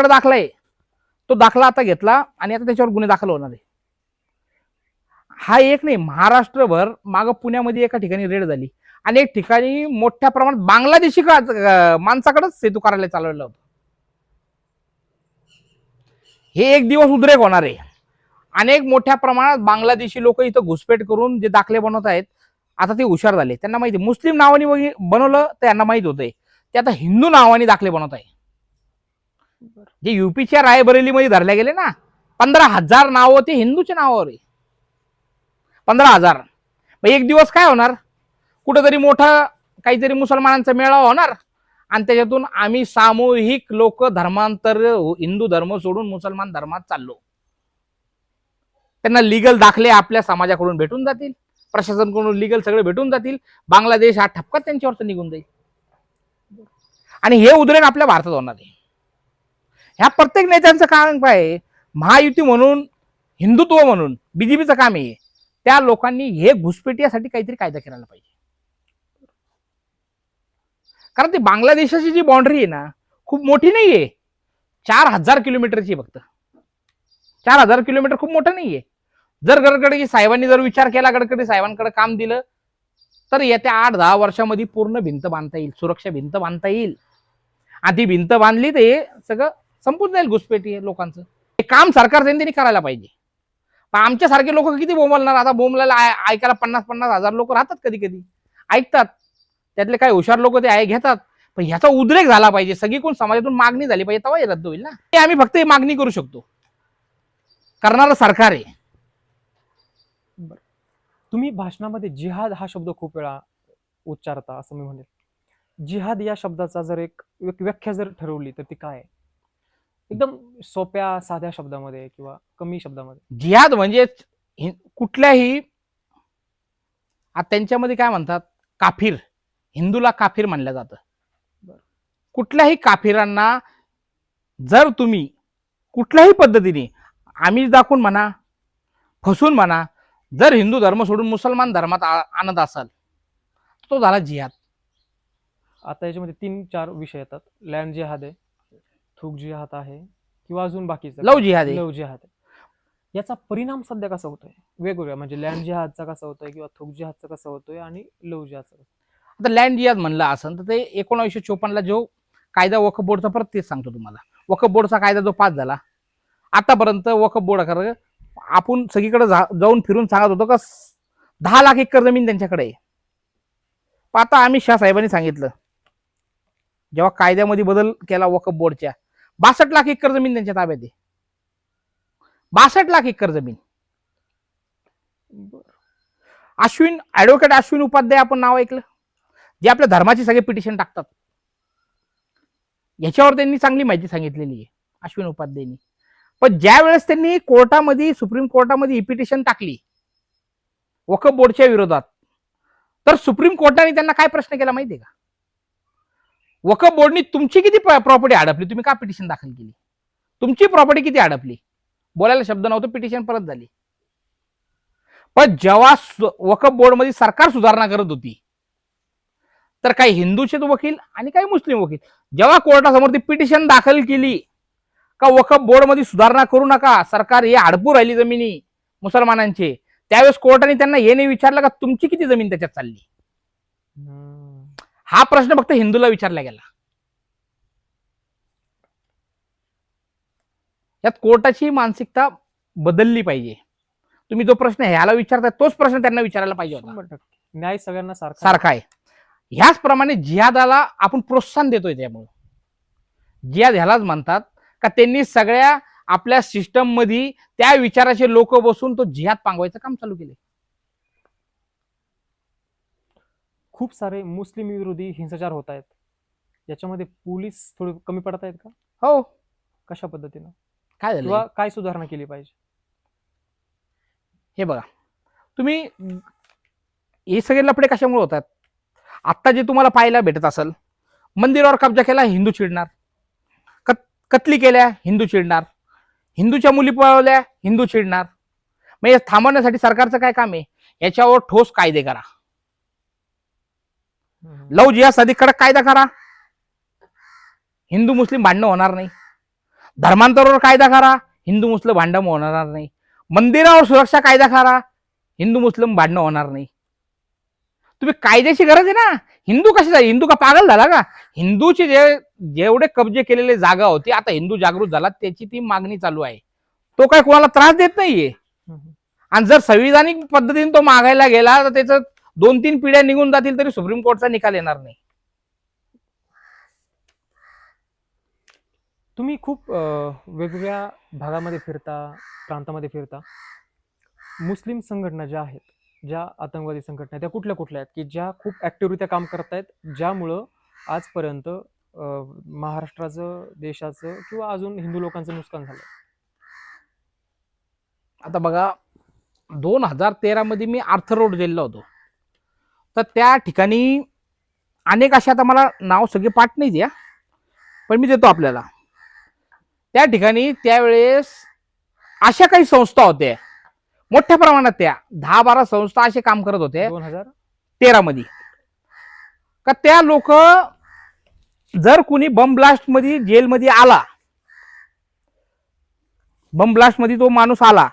दाखला आहे. तो दाखला आता घेतला आणि आता त्याच्यावर गुन्हे दाखल होणार आहे. हा एक नाही, महाराष्ट्रभर माग पुण्यामध्ये एका ठिकाणी रेड झाली आणि एक ठिकाणी मोठ्या प्रमाणात बांगलादेशी माणसाकडेच सेतू कार्यालय चालवलेलं होतं. हे एक दिवस उद्रेक होणार आहे. अनेक मोठ्या प्रमाणात बांगलादेशी लोक इथं घुसपेट करून जे दाखले बनवत आहेत आता ते हुशार झाले. त्यांना माहिती मुस्लिम नावाने बनवलं तर यांना माहित होतंय ते आता हिंदू नावाने दाखले बनवत आहे. जे युपीच्या रायबरेलीमध्ये धरले गेले ना 15,000 नावं ते हिंदूच्या नावावर आहे. 15,000. मग एक दिवस काय होणार, कुठंतरी मोठा काहीतरी मुसलमानांचा मेळावा होणार आणि त्याच्यातून आम्ही सामूहिक लोक धर्मांतर हिंदू धर्म सोडून मुसलमान धर्मात चाललो. त्यांना लिगल दाखले आपल्या समाजाकडून भेटून जातील, प्रशासनाकडून लिगल सगळे भेटून जातील. बांगलादेश हा ठपका त्यांच्यावर निघून जाईल आणि हे उद्रेक आपल्या भारतात होणार आहे. ह्या प्रत्येक नेत्यांचं काम काय आहे, महायुती म्हणून हिंदुत्व म्हणून बीजेपीचं काम आहे त्या लोकांनी हे घुसपेटीसाठी काहीतरी कायदा करायला पाहिजे. कारण ती बांगलादेशाची जी बाउंड्री आहे ना खूप मोठी नाहीये, 4,000 किलोमीटरची फक्त. 4,000 किलोमीटर खूप मोठं नाहीये. जर गडकरी साहेबांनी जर विचार केला, गडकरी साहेबांकडे काम दिलं तर येत्या 8-10 वर्षामध्ये पूर्ण भिंत बांधता येईल, सुरक्षा भिंत बांधता येईल. आधी भिंत बांधली तर हे सगळं संपून जाईल घुसपेटी लोकांचं. हे काम सरकार त्यांनी करायला पाहिजे. पण आमच्यासारखे लोक किती बोंबलणार. आता बोंबलायला ऐकायला 50,000 लोक राहतात, कधी कधी ऐकतात. त्यातले काही हुशार लोक ते घेतात. पण ह्याचा उद्रेक झाला पाहिजे, सगळीकडून समाजातून मागणी झाली पाहिजे, तेव्हा हे रद्द होईल ना. हे आम्ही फक्त मागणी करू शकतो, करणारं सरकार आहे. तुम्ही भाषणामध्ये जिहाद हा शब्द खूप वेळा उच्चारता असं मी म्हणेल. जिहाद या शब्दाचा जर एक व्याख्या जर ठरवली तर ती काय आहे, एकदम सोप्या साध्या शब्दामध्ये किंवा कमी शब्दामध्ये? जिहाद म्हणजे कुठल्याही, त्यांच्यामध्ये काय म्हणतात, काफिर, हिंदूला काफिर मानलं जातं. कुठल्याही काफिरांना जर तुम्ही कुठल्याही पद्धतीने आम्ही दाखवून म्हणा, फसून म्हणा, जर हिंदू धर्म सोडून मुसलमान धर्मात आणत असाल तो झाला जिहाद. आता याच्यामध्ये 3-4 विषय येतात. लँड जिहाद आहे, थूक जिहाद आहे किंवा अजून बाकीचं लव जिहाद आहे. लव जिहाद आहे. याचा परिणाम सध्या कसा होतोय वेगवेगळ्या, म्हणजे लँड जिहादचा कसा होतोय किंवा थूक जिहादचा कसा होतोय आणि लव जिहादचा? आता लँड जिहाद म्हणलं असं तर ते 1954 जो कायदा वक्फ बोर्डचा, परत तेच सांगतो तुम्हाला, वक्फ बोर्डचा कायदा जो पास झाला आतापर्यंत वक्फ बोर्ड आपण सगळीकडे जाऊन फिरून सांगत होतो का 10 लाख एकर जमीन त्यांच्याकडे आहे. आता अमित शाह साहेबांनी सांगितलं जेव्हा कायद्यामध्ये बदल केला वक्फ बोर्डच्या, 62 लाख एकर जमीन त्यांच्या ताब्यात आहे. 62 लाख एकर जमीन. ऍडव्होकेट अश्विन उपाध्याय आपण नाव ऐकलं, जे आपल्या धर्माची सगळे पिटिशन टाकतात. याच्यावर त्यांनी चांगली माहिती सांगितलेली आहे अश्विन उपाध्यायांनी. पण ज्या वेळेस त्यांनी कोर्टामध्ये, सुप्रीम कोर्टामध्ये पिटिशन टाकली वक्फ बोर्डच्या विरोधात, तर सुप्रीम कोर्टाने त्यांना काय प्रश्न केला माहितीये का? वक्फ बोर्डनी तुमची किती प्रॉपर्टी अडपली, तुम्ही का पिटिशन दाखल केली, तुमची प्रॉपर्टी किती अडपली, बोलायला शब्द नव्हतं, पिटिशन परत झाली. पण जेव्हा वक्फ बोर्डमध्ये सरकार सुधारणा करत होती तर काही हिंदूचे वकील आणि काही मुस्लिम वकील जेव्हा कोर्टासमोर ती पिटिशन दाखल केली का वक्फ बोर्डमध्ये सुधारणा करू नका, सरकार हे हडपू राहिली जमिनी मुसलमानांचे, त्यावेळेस कोर्टाने त्यांना हे नाही विचारलं का तुमची किती जमीन त्याच्यात चालली. हा प्रश्न फक्त हिंदूला विचारला गेला. यात कोर्टाची मानसिकता बदलली पाहिजे. तुम्ही जो प्रश्न ह्याला विचारताय तोच प्रश्न त्यांना विचारायला पाहिजे होता. 100%. न्याय सगळ्यांना सारखा आहे. ह्याचप्रमाणे जिहादाला आपण प्रोत्साहन देतोय. त्यामुळे जिहाद ह्यालाच म्हणतात का त्यांनी सगळ्या आपल्या सिस्टम मध्ये त्या विचाराचे लोक बसून तो जिहाद पांगवायचं काम चालू केले. खूप सारे मुस्लिम विरोधी हिंसाचार होत आहेत, याच्यामध्ये पोलीस थोडे कमी पडत आहेत का? हो. कशा पद्धतीनं, काय झालं किंवा काय सुधारणा केली पाहिजे? हे बघा, तुम्ही हे सगळे लफडे कशामुळे होतात. आता जे तुम्हाला पाहायला भेटत असेल, मंदिरावर कब्जा केला हिंदू चिडणार, कत्ली केल्या हिंदू चिडणार, हिंदूच्या मुली पळवल्या हिंदू चिडणार. मग हे थांबवण्यासाठी सरकारचं काय काम आहे, याच्यावर ठोस कायदे करा. लव जिहादसाठी कडक कायदा करा, हिंदू मुस्लिम भांडणं होणार नाही. धर्मांतरावर कायदा करा, हिंदू मुस्लिम भांडण होणार नाही. मंदिरावर सुरक्षा कायदा करा, हिंदू मुस्लिम भांडणं होणार नाही. तुम्ही कायद्याची गरज आहे ना. हिंदू कशासाठी, हिंदू का पागल झाला का? हिंदूचे जेवढे कब्जे केलेले जागा होती, आता हिंदू जागृत झाला, त्याची ती मागणी चालू आहे. तो काय कोणाला त्रास देत नाहीये. आणि जर संविधानिक पद्धतीने तो मागायला गेला तर त्याचं 2-3 पिढ्या निघून जातील तरी सुप्रीम कोर्टचा निकाल येणार नाही. तुम्ही खूप वेगवेगळ्या भागामध्ये फिरता, प्रांतामध्ये फिरता. मुस्लिम संघटना ज्या आहेत, ज्या आतंकवादी संघटना, त्या कुठल्या कुठल्या आहेत की ज्या खूप ऍक्टिव्हरित्या काम करत आहेत, ज्यामुळं आजपर्यंत महाराष्ट्राचं, देशाचं किंवा अजून हिंदू लोकांचं नुकसान झालं? आता बघा, 2013 मध्ये मी आर्थर रोड जेलला होतो. तर त्या ठिकाणी अनेक अशा, आता मला नाव सगळे पाठ नाही द्या पण मी देतो आपल्याला. त्या ठिकाणी त्यावेळेस अशा काही संस्था होत्या मोठ्या प्रमाणात, त्या 10-12 संस्था असे काम करत होते 2013 मध्ये. का त्या लोक जर कुणी बम ब्लास्ट मध्ये जेलमध्ये आला, बम ब्लास्ट मध्ये तो माणूस आला,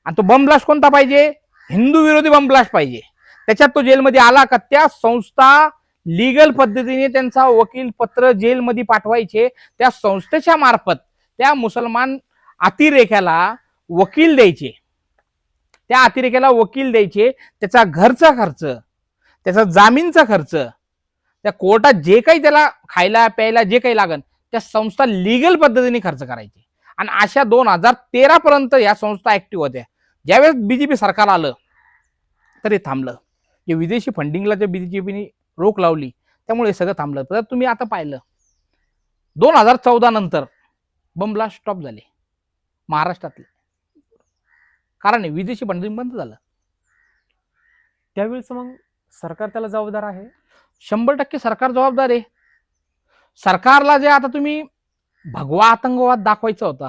आणि तो बम ब्लास्ट कोणता पाहिजे, हिंदू विरोधी बम ब्लास्ट पाहिजे, त्याच्यात तो जेलमध्ये आला का त्या संस्था लीगल पद्धतीने त्यांचा वकील पत्र जेलमध्ये पाठवायचे. त्या संस्थेच्या मार्फत त्या मुसलमान अतिरेक्याला वकील द्यायचे, त्या अतिरेक्याला वकील द्यायचे. त्याचा घरचा खर्च, त्याचा जामीनचा खर्च, त्या कोर्टात जे काही त्याला खायला प्यायला जे काही लागन, त्या संस्था लीगल पद्धतीने खर्च करायचे. आणि अशा 2013 पर्यंत या संस्था ऍक्टिव्ह होत्या. ज्यावेळेस बीजेपी सरकार आलं तर हे थांबलं. जे विदेशी फंडिंगला जे बीजेपीने रोख लावली त्यामुळे हे सगळं थांबलं. तर तुम्ही आता पाहिलं 2014 नंतर बम ब्लास्ट स्टॉप झाले महाराष्ट्रातले, कारण विदेशी फंडिंग बंद झालं. त्यावेळेस मग सरकार त्याला जबाबदार आहे? 100% सरकार जबाबदार आहे. सरकारला जे आता तुम्ही भगवा आतंकवाद दाखवायचा होता,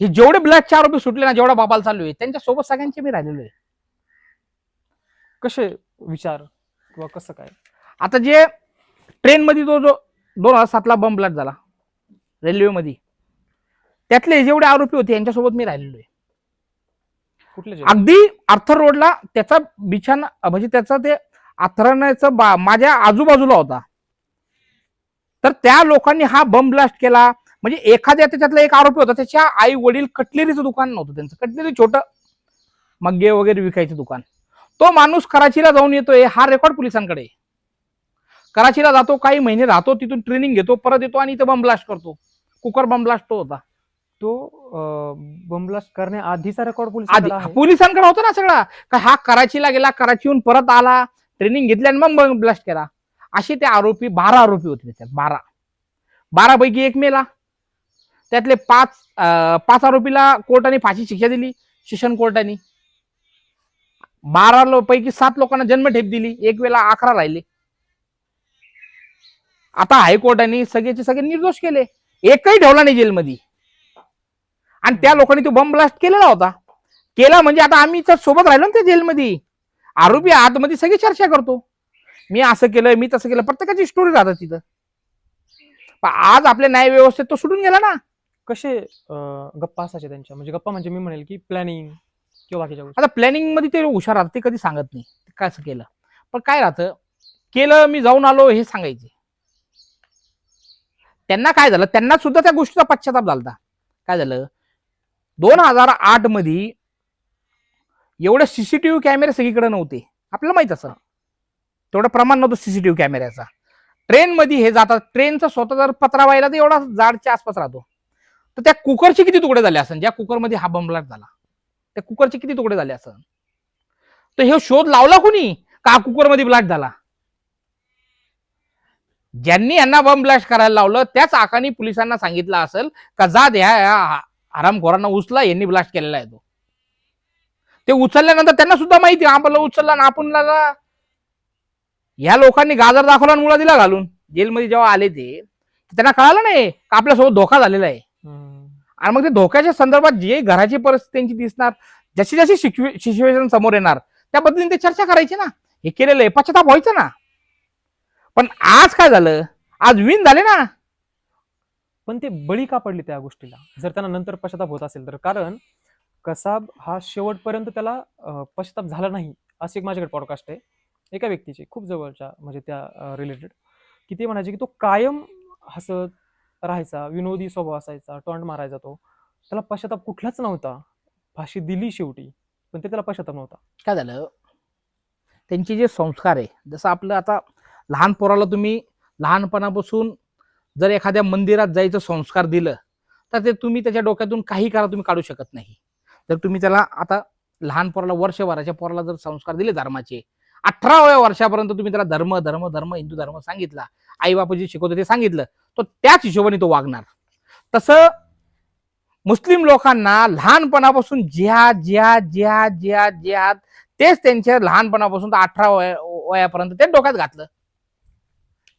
हे जेवढे ब्लॅकचे आरोपी सुटले ना, जेवढा बाबाल चालू आहे, त्यांच्या सोबत सगळ्यांचे मी राहिलेलो आहे. कसे विचार किंवा कसं काय? आता जे ट्रेनमध्ये जो 2007 बम ब्लास्ट झाला रेल्वेमध्ये, त्यातले जेवढे आरोपी होते यांच्यासोबत मी राहिलेलो आहे. कुठले? अगदी आर्थर रोडला त्याचा बिछाना, म्हणजे त्याचा ते आथरण्याचं माझ्या आजूबाजूला होता. तर त्या लोकांनी हा बम ब्लास्ट केला. म्हणजे एखाद्या त्याच्यातला एक आरोपी होता, त्याच्या आई वडील कटलेरीचं दुकान नव्हतं त्यांचं, कटलेरी छोटं मग्गे वगैरे विकायचं दुकान. तो माणूस कराचीला जाऊन येतोय, हा रेकॉर्ड पोलिसांकडे. कराचीला जातो, काही महिने राहतो, तिथून ट्रेनिंग घेतो, परत येतो आणि इथं बम ब्लास्ट करतो. कुकर बम ब्लास्ट तो होता. तो बम ब्लास्ट करण्याआधीचा रेकॉर्ड पोलिसांकडे होता ना सगळा. का हा कराचीला गेला, कराचीहून परत आला, ट्रेनिंग घेतली आणि मग बम ब्लास्ट केला. असे ते आरोपी 12 आरोपी होते त्याच्यात. 12 पैकी एक मेला. त्यातले 5 आरोपीला कोर्टाने फाशी शिक्षा दिली, सेशन कोर्टाने. 12 पैकी 7 लोकांना जन्मठेप दिली, एक वेळेला 11 राहिले. आता हायकोर्टाने सगळेचे सगळे निर्दोष केले, एकही ठेवला नाही जेलमध्ये. आणि त्या लोकांनी तो बॉम्ब ब्लास्ट केलेला होता. केला म्हणजे आता आम्ही तर सोबत राहिलो ना त्या जेलमध्ये. आरोपी आतमध्ये सगळी चर्चा करतो, मी असं केलं, मी तसं केलं, प्रत्येकाची स्टोरी राहतात तिथं. पण आज आपल्या न्याय व्यवस्थेत तो सुटून गेला ना. कसे गप्पा असायचे त्यांच्या, म्हणजे गप्पा म्हणजे मी म्हणेल की प्लॅनिंग किंवा बाकीच्या गोष्टी. आता प्लॅनिंग मध्ये ते हुशार राहतात, ते कधी सांगत नाही काय असं केलं. पण काय राहतं, केलं मी जाऊन आलो हे सांगायचे. त्यांना काय झालं, त्यांना सुद्धा त्या गोष्टीचा पश्चाताप झाला. काय झालं, 2008 मध्ये एवढे सीसीटीव्ही कॅमेरे सगळीकडे नव्हते, आपल्याला माहित असं तेवढं प्रमाण नव्हतं सीसीटीव्ही कॅमेऱ्याचा. ट्रेन मध्ये हे जातात, ट्रेनचा स्वतः जर पत्रा व्हायला तर एवढा जाडच्या आसपास राहतो. तर त्या कुकरचे किती तुकडे झाले असन, ज्या कुकरमध्ये हा बॉम्ब ब्लास्ट झाला त्या कुकरचे किती तुकडे झाले असन. तर हे शोध लावला कोणी का कुकरमध्ये ब्लास्ट झाला. ज्यांनी यांना बॉम्ब ब्लास्ट करायला लावलं त्याच आकानी पोलिसांना सांगितलं असेल का जा द्या हरामखोरांना उचला, यांनी ब्लास्ट केलेला आहे. तो ते उचलल्यानंतर त्यांना सुद्धा माहिती आपल्याला उचलला ना आपण. या लोकांनी गाजर दाखवला मुळा दिला घालून. जेलमध्ये जेव्हा आले ते त्यांना कळालं नाही का आपल्यासोबत धोका झालेला आहे. आणि मग ते धोक्याच्या संदर्भात जे घराची परिस्थिती त्यांची दिसणार, जशी जशी सिच्युएशन समोर येणार त्या पद्धतीने ते चर्चा करायची ना. हे केलेलं आहे, पश्चाताप व्हायचं ना. पण आज काय झालं, आज विन झाले ना. पण ते बळी का पडले त्या गोष्टीला, जर त्यांना नंतर पश्चाताप होत असेल तर? कारण कसाब हा शेवटपर्यंत त्याला पश्चाताप झाला नाही. असे एक माझ्याकडे पॉडकास्ट आहे एका व्यक्तीचे खूप जवळच्या, म्हणजे त्या रिलेटेड, की ते म्हणायचे की तो कायम हसत राहायचा, विनोदी स्वभाव असायचा, टॉन्ट मारायचा. तो त्याला पश्चाताप कुठलाच नव्हता. फाशी दिली शेवटी, पण ते त्याला पश्चाताप नव्हता. काय झालं, त्यांचे जे संस्कार आहे, जसं आपलं आता लहान पोराला तुम्ही लहानपणापासून जर एखाद्या मंदिरात जायचं संस्कार दिलं तर ते तुम्ही त्याच्या डोक्यातून काही करा तुम्ही काढू शकत नाही. जर तुम्ही त्याला आता लहान पोराला, वर्षभराच्या पोराला जर संस्कार दिले धर्माचे, 18व्या वर्षापर्यंत तुम्ही त्याला धर्म धर्म धर्म हिंदू धर्म सांगितला, आई बापू जे शिकवते ते सांगितलं, तो त्याच हिशोबाने तो वागणार. तसं मुस्लिम लोकांना लहानपणापासून जिहाद जिहाद जिहाद जिहाद जिहाद तेच त्यांच्या लहानपणापासून 18 वयापर्यंत ते डोक्यात घातलं.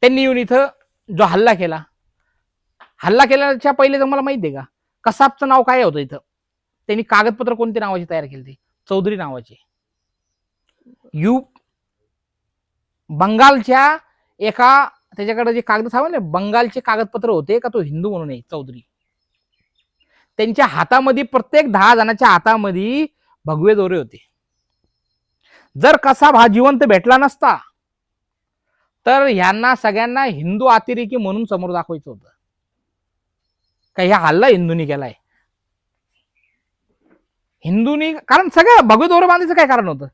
त्यांनी येऊन इथं जो हल्ला केल्याच्या पहिले तुम्हाला माहिती आहे का कसाबचं नाव काय होतं इथं. त्यांनी कागदपत्र कोणते नावाचे तयार केले, ते चौधरी नावाचे. बंगालच्या एका त्याच्याकडे जे कागद सापडले बंगालचे कागदपत्र होते का तो हिंदू म्हणून आहे चौधरी. त्यांच्या हातामध्ये प्रत्येक 10 जणांच्या हातामध्ये भगवे दोरे होते. जर कसाब हा जिवंत भेटला नसता तर ह्यांना सगळ्यांना हिंदू अतिरेकी म्हणून समोर दाखवायचं होतं का ह्या हल्ला हिंदूंनी केलाय. हिंदूंनी, कारण सगळं भगवे दोरे बांधायचं काय कारण होतं.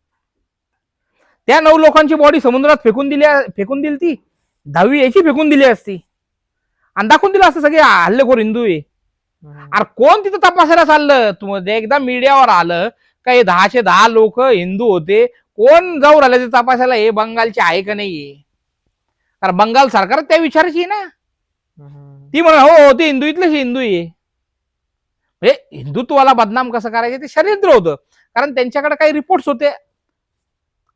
त्या 9 लोकांची बॉडी समुद्रात फेकून दिली ती 10वी याची फेकून दिली असती आणि दाखवून दिलं असतं सगळे हल्लेखोर हिंदू आहे. अरे कोण तिथं तपासायला चाललं, तुम्हाला एकदा मीडियावर आलं काही 10चे 10 लोक हिंदू होते, कोण जाऊ राहिले ते तपासायला हे बंगालचे आहे का नाहीये. कारण बंगाल सरकार त्या विचाराची ना. ती म्हणा हो ते हिंदू इथलेच हिंदू आहे. म्हणजे हिंदुत्वाला बदनाम कसं करायचं ते षड्यंत्र होतं. कारण त्यांच्याकडे काही रिपोर्ट्स होते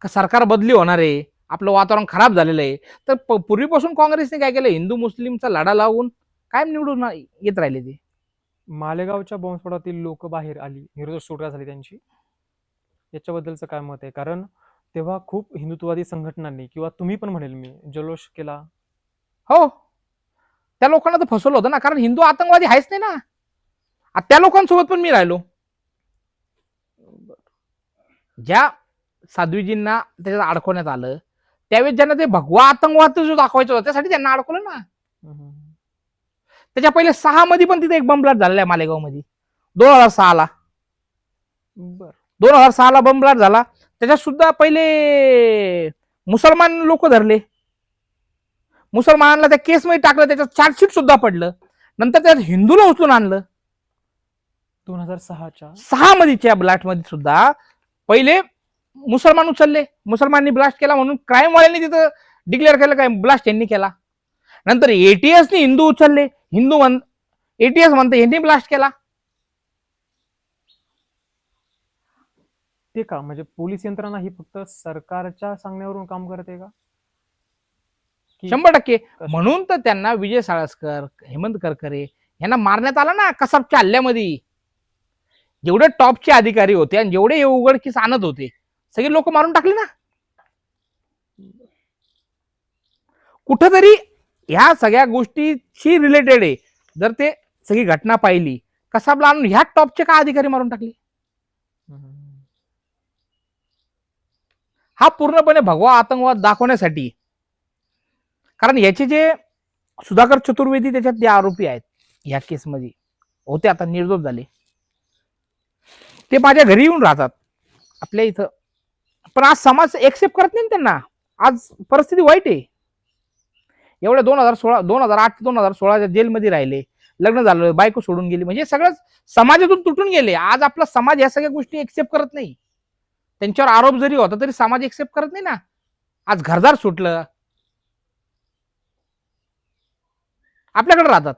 का सरकार बदली होणार आहे, आपलं वातावरण खराब झालेलं आहे. तर पूर्वीपासून काँग्रेसने काय केलं, हिंदू मुस्लिमचा लढा लावून कायम निवडून येत राहिले. ते मालेगावच्या बॉम्बस्फोटातील लोक बाहेर आली, निर्दोष सुटका झाली त्यांची, याच्याबद्दलचं काय मत आहे? कारण तेव्हा खूप हिंदुत्ववादी संघटनांनी किंवा तुम्ही पण म्हणेल मी जल्लोष केला. हो, त्या लोकांना तर फसवलं होतं ना, कारण हिंदू आतंकवादी आहेच नाही ना. त्या लोकांसोबत पण मी राहिलो. ज्या साध्वीजींना त्याच्यात अडकवण्यात आलं त्यावेळेस ज्यांना ते भगवा आतंकवाद जो दाखवायचं होतं त्यासाठी त्यांना अडकवलं ना. त्याच्या पहिले 6 मध्ये पण तिथे एक बॉम्ब ब्लास्ट झालेला आहे मालेगाव मध्ये 2006 ला. 2006 ला बॉम्ब ब्लास्ट झाला. त्याच्यात सुद्धा पहिले मुसलमान लोक धरले, मुसलमानांना त्या केसमध्ये टाकलं, त्याच्यात चार्जशीट सुद्धा पडलं. नंतर त्यात हिंदूला उचलून आणलं. 2006 मध्येच्या ब्लास्ट मध्ये सुद्धा पहिले मुसलमान उचलले, मुसलमानांनी ब्लास्ट केला म्हणून क्राईम वाल्यांनी तिथं डिक्लेअर केलं काय ब्लास्ट यांनी केला. नंतर एटीएसने हिंदू उचलले, एटीएस म्हणते यांनी ब्लास्ट केला. ते का म्हणजे पोलीस यंत्रणा ही फक्त सरकारच्या सांगण्यावरून काम करते का, की 100%. म्हणून तर त्यांना विजय साळसकर, हेमंत करकरे यांना मारण्यात आलं ना कसाबच्या हल्ल्यामध्ये. जेवढे टॉपचे अधिकारी होते आणि जेवढे हे उघडकीस आणत होते सगळे लोक मारून टाकले ना. कुठंतरी ह्या सगळ्या गोष्टीशी रिलेटेड आहे. जर ते सगळी घटना पाहिली, कसाबला आणून ह्या टॉपचे का अधिकारी मारून टाकले? हा पूर्णपणे भगवा आतंकवाद दाखवण्यासाठी. कारण याचे जे सुधाकर चतुर्वेदी त्याच्यात जे आरोपी आहेत ह्या केसमध्ये होते, आता निर्दोष झाले, ते माझ्या घरी येऊन राहतात आपल्या इथं. पण आज समाज एक्सेप्ट करत नाही त्यांना. आज परिस्थिती वाईट आहे. एवढ्या 2008 2016 जेलमध्ये राहिले, लग्न झालं, बायको सोडून गेली, म्हणजे सगळं समाजातून तुटून गेले. आज आपला समाज या सगळ्या गोष्टी एक्सेप्ट करत नाही. त्यांच्यावर आरोप जरी होता तरी समाज एक्सेप्ट करत नाही ना. आज घरदार सुटलं, आपल्याकडे राहतात.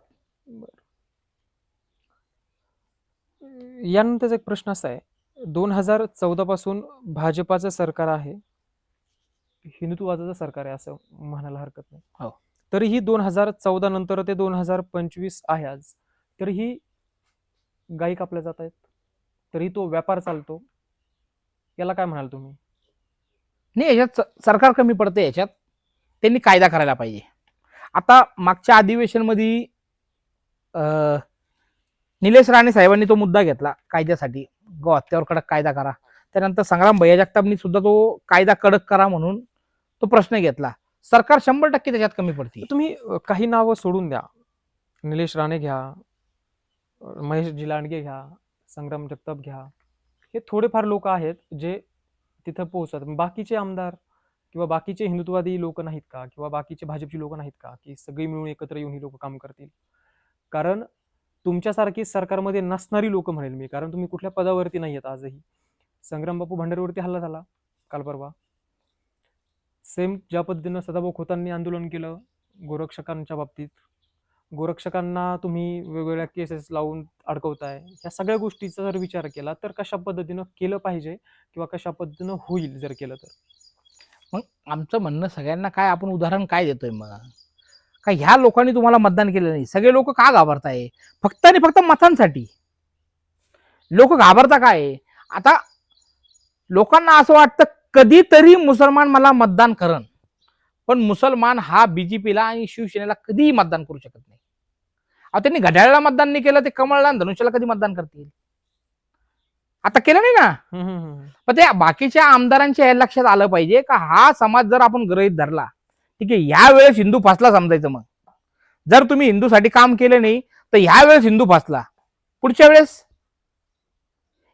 यानंतर एक प्रश्न असा आहे, 2014 पासून भाजपाचं सरकार आहे, हिंदुत्वाचं सरकार आहे असं म्हणायला हरकत नाही. हो. तरीही 2014 नंतर ते 2025 आहे आज, तरीही गायी कापल्या जात आहेत, तरी तो व्यापार चालतो. याला काय म्हणाल तुम्ही? नाही, याच्यात सरकार कमी पडते. याच्यात त्यांनी कायदा करायला पाहिजे. आता मागच्या अधिवेशनमध्ये निलेश राणे साहेबांनी तो मुद्दा घेतला कायद्यासाठी, गो हत्यावर कडक कायदा करा. त्यानंतर संग्राम भैया जगतापनी सुद्धा तो कायदा कडक करा म्हणून तो प्रश्न घेतला. सरकार 100% त्याच्यात कमी पडते. तुम्ही काही नावं सोडून द्या, निलेश राणे घ्या, महेशजी लांडगे घ्या, संग्राम जगताप घ्या, हे थोडेफार लोक आहेत जे तिथं पोहोचतात. बाकीचे आमदार किंवा बाकीचे हिंदुत्ववादी लोक नाहीत का, किंवा बाकीचे भाजपची लोक नाहीत का, की सगळी मिळून एकत्र येऊन ही लोक काम करतील? कारण तुमच्यासारखी सरकारमध्ये नसणारी लोक म्हणेल मी, कारण तुम्ही कुठल्या पदावरती नाही आहेत आजही. संग्राम बापू भंडारीवरती हल्ला झाला काल परवा. सेम ज्या पद्धतीनं सदाभाऊ खोतांनी आंदोलन केलं गोरक्षकांच्या बाबतीत, गोरक्षकांना तुम्ही वेगवेगळ्या केसेस लावून अडकवताय. ह्या सगळ्या गोष्टीचा जर विचार केला तर कशा पद्धतीनं केलं पाहिजे किंवा कशा पद्धतीनं होईल जर केलं तर? मग आमचं म्हणणं सगळ्यांना काय, आपण उदाहरण काय देतोय मग? का ह्या लोकांनी तुम्हाला मतदान केलं नाही, सगळे लोक का घाबरताय? फक्त आणि फक्त मतांसाठी लोक घाबरता काय? आता लोकांना असं वाटतं कधीतरी मुसलमान मला मतदान करन, पण मुसलमान हा बीजेपीला आणि शिवसेनेला कधीही मतदान करू शकत नाही. आता त्यांनी घड्याळाला मतदान नाही केलं, ते कमळला आणि धनुष्याला कधी मतदान करतील? आता केलं नाही ना. पण ते बाकीच्या आमदारांच्या हे लक्षात आलं पाहिजे का हा समाज जर आपण गृहीत धरला, ठीक आहे, ह्या वेळेस हिंदू फासला समजायचं. मग जर तुम्ही हिंदूसाठी काम केलं नाही तर ह्या वेळेस हिंदू फासला, पुढच्या वेळेस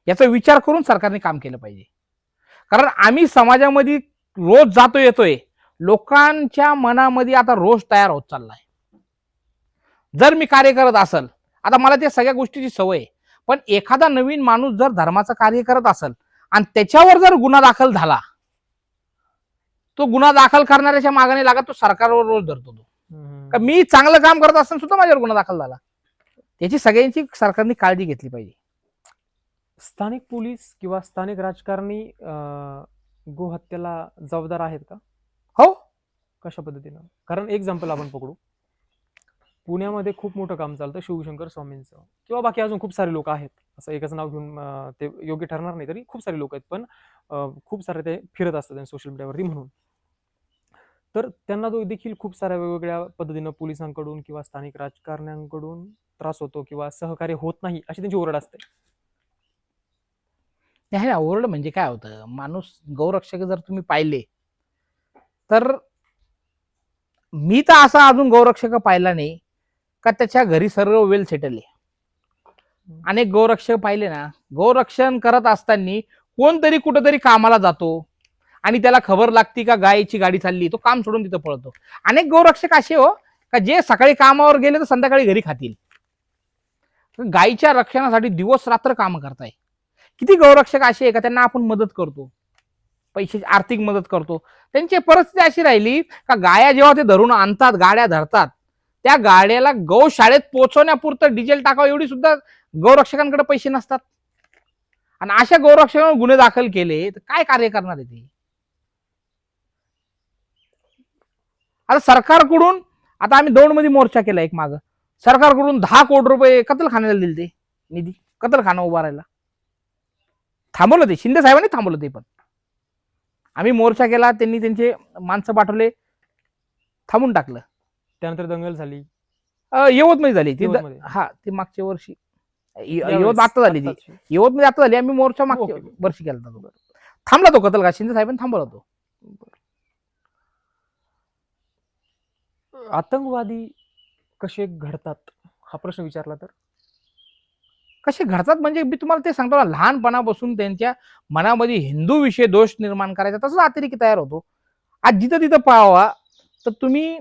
याचा विचार करून सरकारने काम केलं पाहिजे. कारण आम्ही समाजामध्ये रोज जातो येतोय, लोकांच्या मनामध्ये आता रोष तयार होत चाललाय. जर मी कार्य करत असेल, आता मला त्या सगळ्या गोष्टीची सवय आहे, पण एखादा नवीन माणूस जर धर्माचं कार्य करत असेल आणि त्याच्यावर जर गुन्हा दाखल झाला, तो गुन्हा दाखल करणाऱ्याच्या मागणी लागत तो सरकारवर रोज धरतो. का मी चांगलं काम करत असताना सुद्धा माझ्यावर गुन्हा दाखल झाला, त्याची सगळ्यांची सरकारने काळजी घेतली पाहिजे. स्थानिक पोलीस किंवा स्थानिक राजकारणी गोहत्येला जबाबदार आहेत का? हो. कशा पद्धतीनं? कारण एक्झाम्पल आपण पकडू, पुण्यामध्ये खूप मोठं काम चालतं शिवशंकर स्वामींचं, किंवा बाकी अजून खूप सारे लोक आहेत. असं एकच नाव घेऊन ते योग्य ठरणार नाही, तरी खूप सारे लोक आहेत, पण खूप सारे ते फिरत असतात सोशल मीडियावरती. म्हणून तर त्यांना देखील खूप साऱ्या वेगवेगळ्या पद्धतीनं पोलिसांकडून किंवा स्थानिक राजकारण्यांकडून त्रास होतो किंवा सहकार्य होत नाही अशी त्यांची ओरड असते. नाही ना, ओरड म्हणजे काय होतं, माणूस गौरक्षक जर तुम्ही पाहिले तर मी तर असा अजून गौरक्षक पाहिला नाही का त्याच्या घरी सर्व वेल सेटल आहे. अनेक गौरक्षक पाहिले ना, गौरक्षण करत असताना कोणतरी कुठंतरी कामाला जातो आणि त्याला खबर लागती का गायची गाडी चालली, तो काम सोडून तिथं पळतो. अनेक गौरक्षक असे हो का जे सकाळी कामावर गेले तर संध्याकाळी घरी खातील. गायीच्या रक्षणासाठी दिवस रात्र काम करताय. किती गौरक्षक असे आहे का त्यांना आपण मदत करतो, पैशाची आर्थिक मदत करतो. त्यांची परिस्थिती अशी राहिली का गाया जेव्हा ते धरून आणतात, गाड्या धरतात, त्या गाड्याला गौशाळेत पोहोचवण्यापुरतं डिझेल टाकावं एवढी सुद्धा गौरक्षकांकडे पैसे नसतात. आणि अशा गौरक्षकांवर गुन्हे दाखल केले तर काय कार्य करणार आहे ते? आता सरकारकडून, आता आम्ही दौंडमध्ये मोर्चा केला एक माग, सरकारकडून 10 कोटी रुपये कत्तलखान्याला दिले ते निधी, कत्तलखाना उभारायला थांबवलं ते, शिंदे साहेबांनी थांबवलं ते. पण आम्ही मोर्चा केला, त्यांनी त्यांचे माणसं पाठवले, थांबून टाकलं. त्यानंतर दंगल झाली यवतमध्ये झाली ती. यवतमध्ये. हा, ती मागच्या वर्षी यावेळेस यवत आता झाली ती, आत्ताची. यवतमध्ये आता झाली. आम्ही मोर्चा मागच्या ओके. वर्षी केला होता. थांबला तो कत्तलखाना, शिंदे साहेबांनी थांबवला तो. आतंकवादी कसे घडतात हा प्रश्न विचारला तर कसे घडतात म्हणजे मी तुम्हाला ते सांगतो ना, लहानपणापासून त्यांच्या मनामध्ये हिंदू विषयी दोष निर्माण करायचा, तसंच अतिरेकी तयार होतो. आज जिथं तिथं पाहावा तर तुम्ही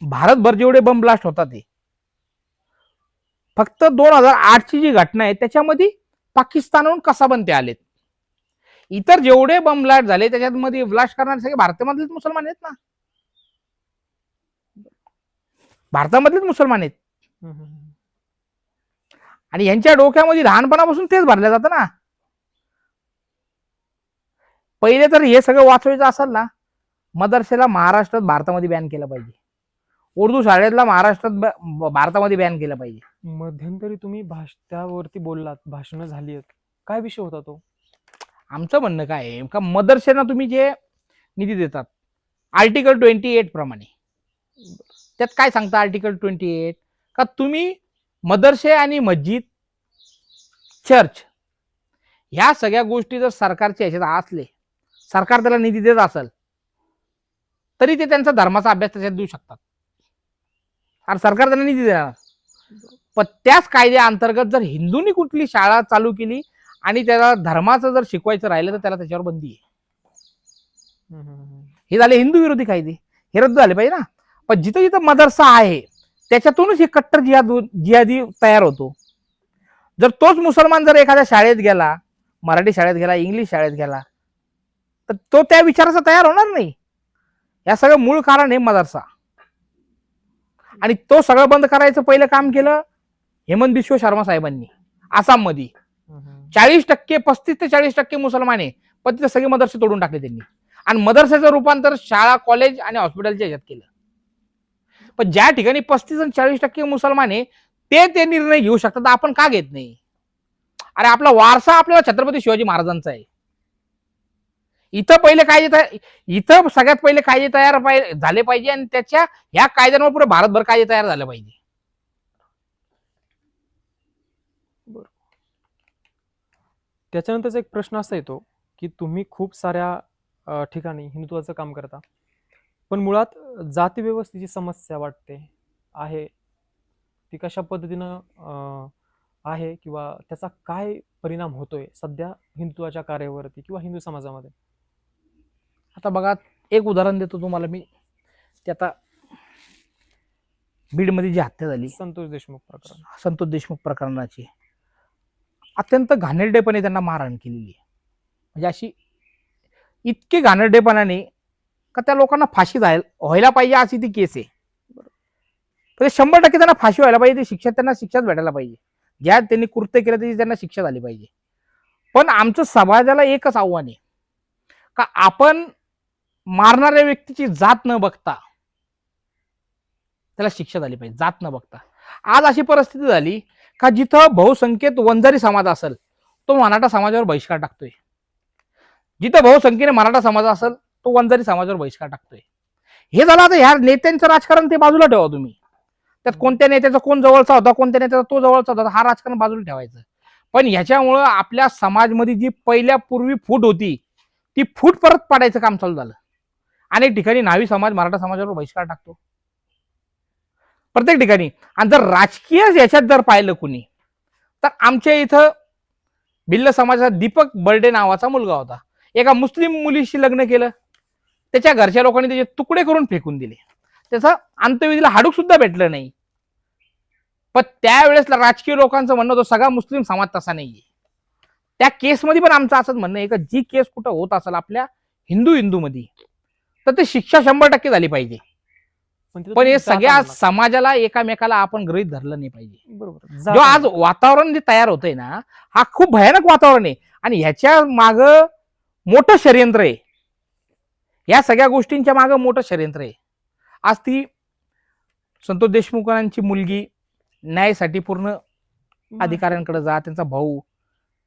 भारतभर जेवढे बम ब्लास्ट होतात ते फक्त 2008ची जी घटना आहे त्याच्यामध्ये पाकिस्तानहून कसाबंदी आलेत. इतर जेवढे बम ब्लास्ट झाले त्याच्यामध्ये ब्लास्ट करणारे सगळे भारतामधलेच मुसलमान आहेत ना, भारतामधलेच मुसलमान आहेत. आणि यांच्या डोक्यामध्ये लहानपणापासून तेच भरलं जातं ना. पहिले तर हे सगळं वाचवायचं असेल ना, मदरसेला महाराष्ट्रात भारतामध्ये बॅन केलं पाहिजे, उर्दू शाळेतला महाराष्ट्रात भारतामध्ये बॅन केलं पाहिजे. मध्यंतरी तुम्ही त्यावरती बोललात, भाषणं झाली आहेत, काय विषय होता तो? आमचं म्हणणं काय आहे का, मदरसेना तुम्ही जे निधी देतात आर्टिकल 28 प्रमाणे, त्यात काय सांगता आर्टिकल 28 का तुम्ही मदरसे आणि मस्जिद, चर्च ह्या सगळ्या गोष्टी जर सरकारच्या ह्याच्यात असले, सरकार त्याला निधी देत असेल, तरी ते त्यांचा धर्माचा अभ्यास त्याच्यात देऊ शकतात आणि सरकार त्यांना निधी देणार. पण त्याच कायद्या अंतर्गत जर हिंदूंनी कुठली शाळा चालू केली आणि त्याला धर्माचं जर शिकवायचं राहिलं तर त्याला त्याच्यावर बंदी आहे. हे झाले हिंदू विरोधी कायदे, हे रद्द झाले पाहिजे ना. पण जिथं जिथं मदरसा आहे त्याच्यातूनच हे कट्टर जिहादी तयार होतो. जर तोच मुसलमान जर एखाद्या शाळेत गेला, मराठी शाळेत गेला, इंग्लिश शाळेत गेला, तर तो त्या विचाराचा तयार होणार नाही. या सगळं मूळ कारण आहे मदरसा. आणि तो सगळं बंद करायचं पहिलं काम केलं हेमंत बिश्व शर्मा साहेबांनी आसाममध्ये. 40% 35 ते 40% मुसलमान आहे, पण तिथे सगळे मदरसे तोडून टाकले त्यांनी आणि मदरसेचं रूपांतर शाळा, कॉलेज आणि हॉस्पिटलच्या ह्याच्यात केलं. पण ज्या ठिकाणी 35 आणि 40% मुसलमान आहे ते निर्णय घेऊ शकतात, आपण का घेत नाही? अरे आपला वारसा आपल्याला छत्रपती शिवाजी महाराजांचा आहे. इथं सगळ्यात पहिले कायदे तयार झाले पाहिजे आणि त्याच्या ह्या कायद्यांवर पुढे भारतभर कायदे तयार झाले पाहिजे. त्याच्यानंतरचा एक प्रश्न असा येतो की तुम्ही खूप साऱ्या ठिकाणी हिंदुत्वाचं काम करता, पण मुळात जाती व्यवस्थेची समस्या वाटते आहे, ती कशा पद्धतीनं आहे किंवा त्याचा काय परिणाम होतोय सध्या हिंदुत्वाच्या कार्यावरती किंवा हिंदू समाजामध्ये? आता बघा, एक उदाहरण देतो तुम्हाला मी. ते आता बीडमध्ये जी हत्या झाली, संतोष देशमुख प्रकरणाची अत्यंत घाणेरडेपणे त्यांना मारहाण केलेली आहे. म्हणजे अशी इतके घाणेरडेपणाने का त्या लोकांना फाशी व्हायला पाहिजे अशी ती केस आहे. तर 100% त्यांना फाशी व्हायला पाहिजे, ती त्यांना शिक्षाच भेटायला पाहिजे. ज्या त्यांनी कृत्य केलं त्याची त्यांना शिक्षा झाली पाहिजे. पण आमचं समाजाला एकच आव्हान आहे का आपण मारणाऱ्या व्यक्तीची जात न बघता त्याला शिक्षा झाली पाहिजे, जात न बघता. आज अशी परिस्थिती झाली का जिथं बहुसंख्येत वंजारी समाज असेल तो मराठा समाजावर बहिष्कार टाकतोय, जिथं बहुसंख्येने मराठा समाज असेल तो वंजारी समाजावर बहिष्कार टाकतोय. हे झालं. आता ह्या नेत्यांचं राजकारण ते बाजूला ठेवा तुम्ही, त्यात कोणत्या नेत्याचा कोण जवळचा होता, कोणत्या नेत्याचा तो जवळचा होता, हा राजकारण बाजूला ठेवायचं. पण ह्याच्यामुळं आपल्या समाजमध्ये जी पूर्वी फूट होती ती फूट परत पाडायचं काम चालू झालं. अनेक ठिकाणी न्हावी समाज मराठा समाजावर बहिष्कार टाकतो प्रत्येक ठिकाणी. आणि जर राजकीय याच्यात जर पाहिलं कुणी तर आमच्या इथं भिल्ल समाजाचा दीपक बर्डे नावाचा मुलगा होता, एका मुस्लिम मुलीशी लग्न केलं, त्याच्या घरच्या लोकांनी त्याचे तुकडे करून फेकून दिले, त्याचा अंत्यविधीला हाडूक सुद्धा भेटलं नाही. पण त्यावेळेस राजकीय लोकांचं म्हणणं होतं सगळा मुस्लिम समाज तसा नाहीये. त्या केसमध्ये पण आमचं असंच म्हणणं आहे का जी केस कुठं होत असेल आपल्या हिंदू मध्ये तर ते शिक्षा 100% झाली पाहिजे. पण हे सगळ्या समाजाला एकामेकाला आपण गृहीत धरलं नाही पाहिजे. बरोबर. जो आज वातावरण जे तयार होतंय ना, हा खूप भयानक वातावरण आहे आणि ह्याच्या माग मोठं षडयंत्र आहे. या सगळ्या गोष्टींच्या मागे मोठं षडयंत्र आहे. आज ती संतोष देशमुखांची मुलगी न्यायासाठी पूर्ण अधिकाऱ्यांकडे जा, त्यांचा भाऊ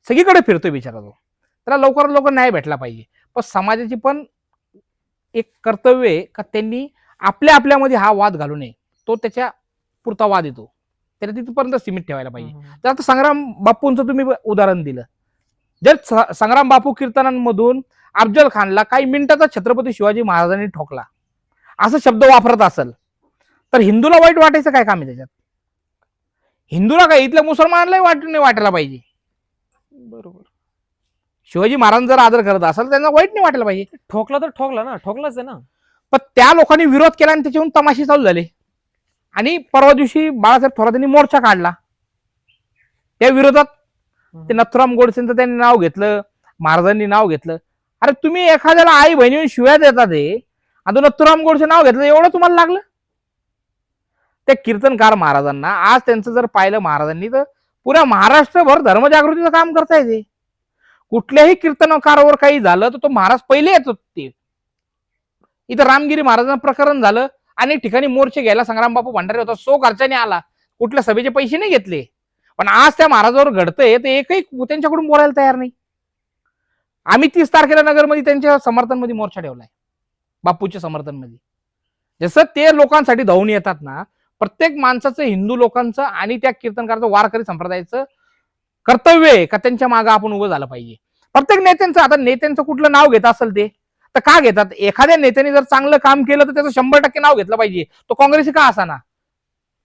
सगळीकडे फिरतोय बिचारा तो. त्याला लवकरात लवकर न्याय भेटला पाहिजे. पण समाजाची पण एक कर्तव्य आहे का त्यांनी आपल्या आपल्यामध्ये हा वाद घालू नये. तो त्याच्या पुरता वाद येतो, त्याला तिथपर्यंत सीमित ठेवायला पाहिजे. तर आता संग्राम बापूंचं तुम्ही उदाहरण दिलं. जर संग्राम बापू कीर्तनांमधून अफजल खानला काही मिनिटाचा छत्रपती शिवाजी महाराजांनी ठोकला असा शब्द वापरत असेल तर हिंदूला वाईट वाटायचं काय काम आहे त्याच्यात? हिंदूला काय, इथल्या मुसलमानालाही नाही वाटायला पाहिजे. बरोबर. शिवाजी महाराज जर आदर करत असेल त्यांना वाईट नाही वाटायला पाहिजे. ठोकला तर ठोकला ना, ठोकलाच आहे ना. पण त्या लोकांनी विरोध केला आणि त्याच्याहून तमाशे चालू झाले. आणि परवा दिवशी बाळासाहेब थोरातांनी मोर्चा काढला त्या विरोधात. ते नथुराम गोडसेंचं त्यांनी नाव घेतलं, महाराजांनी नाव घेतलं. अरे तुम्ही एखाद्याला आई बहिणी शिव्या देतात हे, आणि तो नथुराम गोडसे नाव घेतलं, एवढं तुम्हाला लागलं? त्या कीर्तनकार महाराजांना आज त्यांचं जर पाहिलं महाराजांनी तर पुऱ्या महाराष्ट्रभर धर्मजागृतीचं काम करता येते. कुठल्याही कीर्तनकारावर काही झालं तर तो महाराज पहिले येतो. ते इथं रामगिरी महाराजांचं प्रकरण झालं, अनेक ठिकाणी मोर्चे घ्यायला संग्राम बापू भंडारे होता, सो खर्चाने आला, कुठल्या सभेचे पैसे नाही घेतले. पण आज त्या महाराजावर घडतंय तर एकही त्यांच्याकडून बोलायला तयार नाही. आम्ही 30 तारखेला नगरमध्ये त्यांच्या समर्थनमध्ये मोर्चा ठेवलाय, बापूच्या समर्थनमध्ये. जसं ते लोकांसाठी धावून येतात ना, प्रत्येक माणसाचं, हिंदू लोकांचं आणि त्या कीर्तनकाराचं, वारकरी संप्रदायाचं कर्तव्य आहे का त्यांच्या मागे आपण उभं झालं पाहिजे. प्रत्येक नेत्यांचं, आता नेत्यांचं कुठलं नाव घेत असेल ते तर का घेतात? एखाद्या नेत्याने जर चांगलं काम केलं तर त्याचं 100% नाव घेतलं पाहिजे, तो काँग्रेसी का असाना.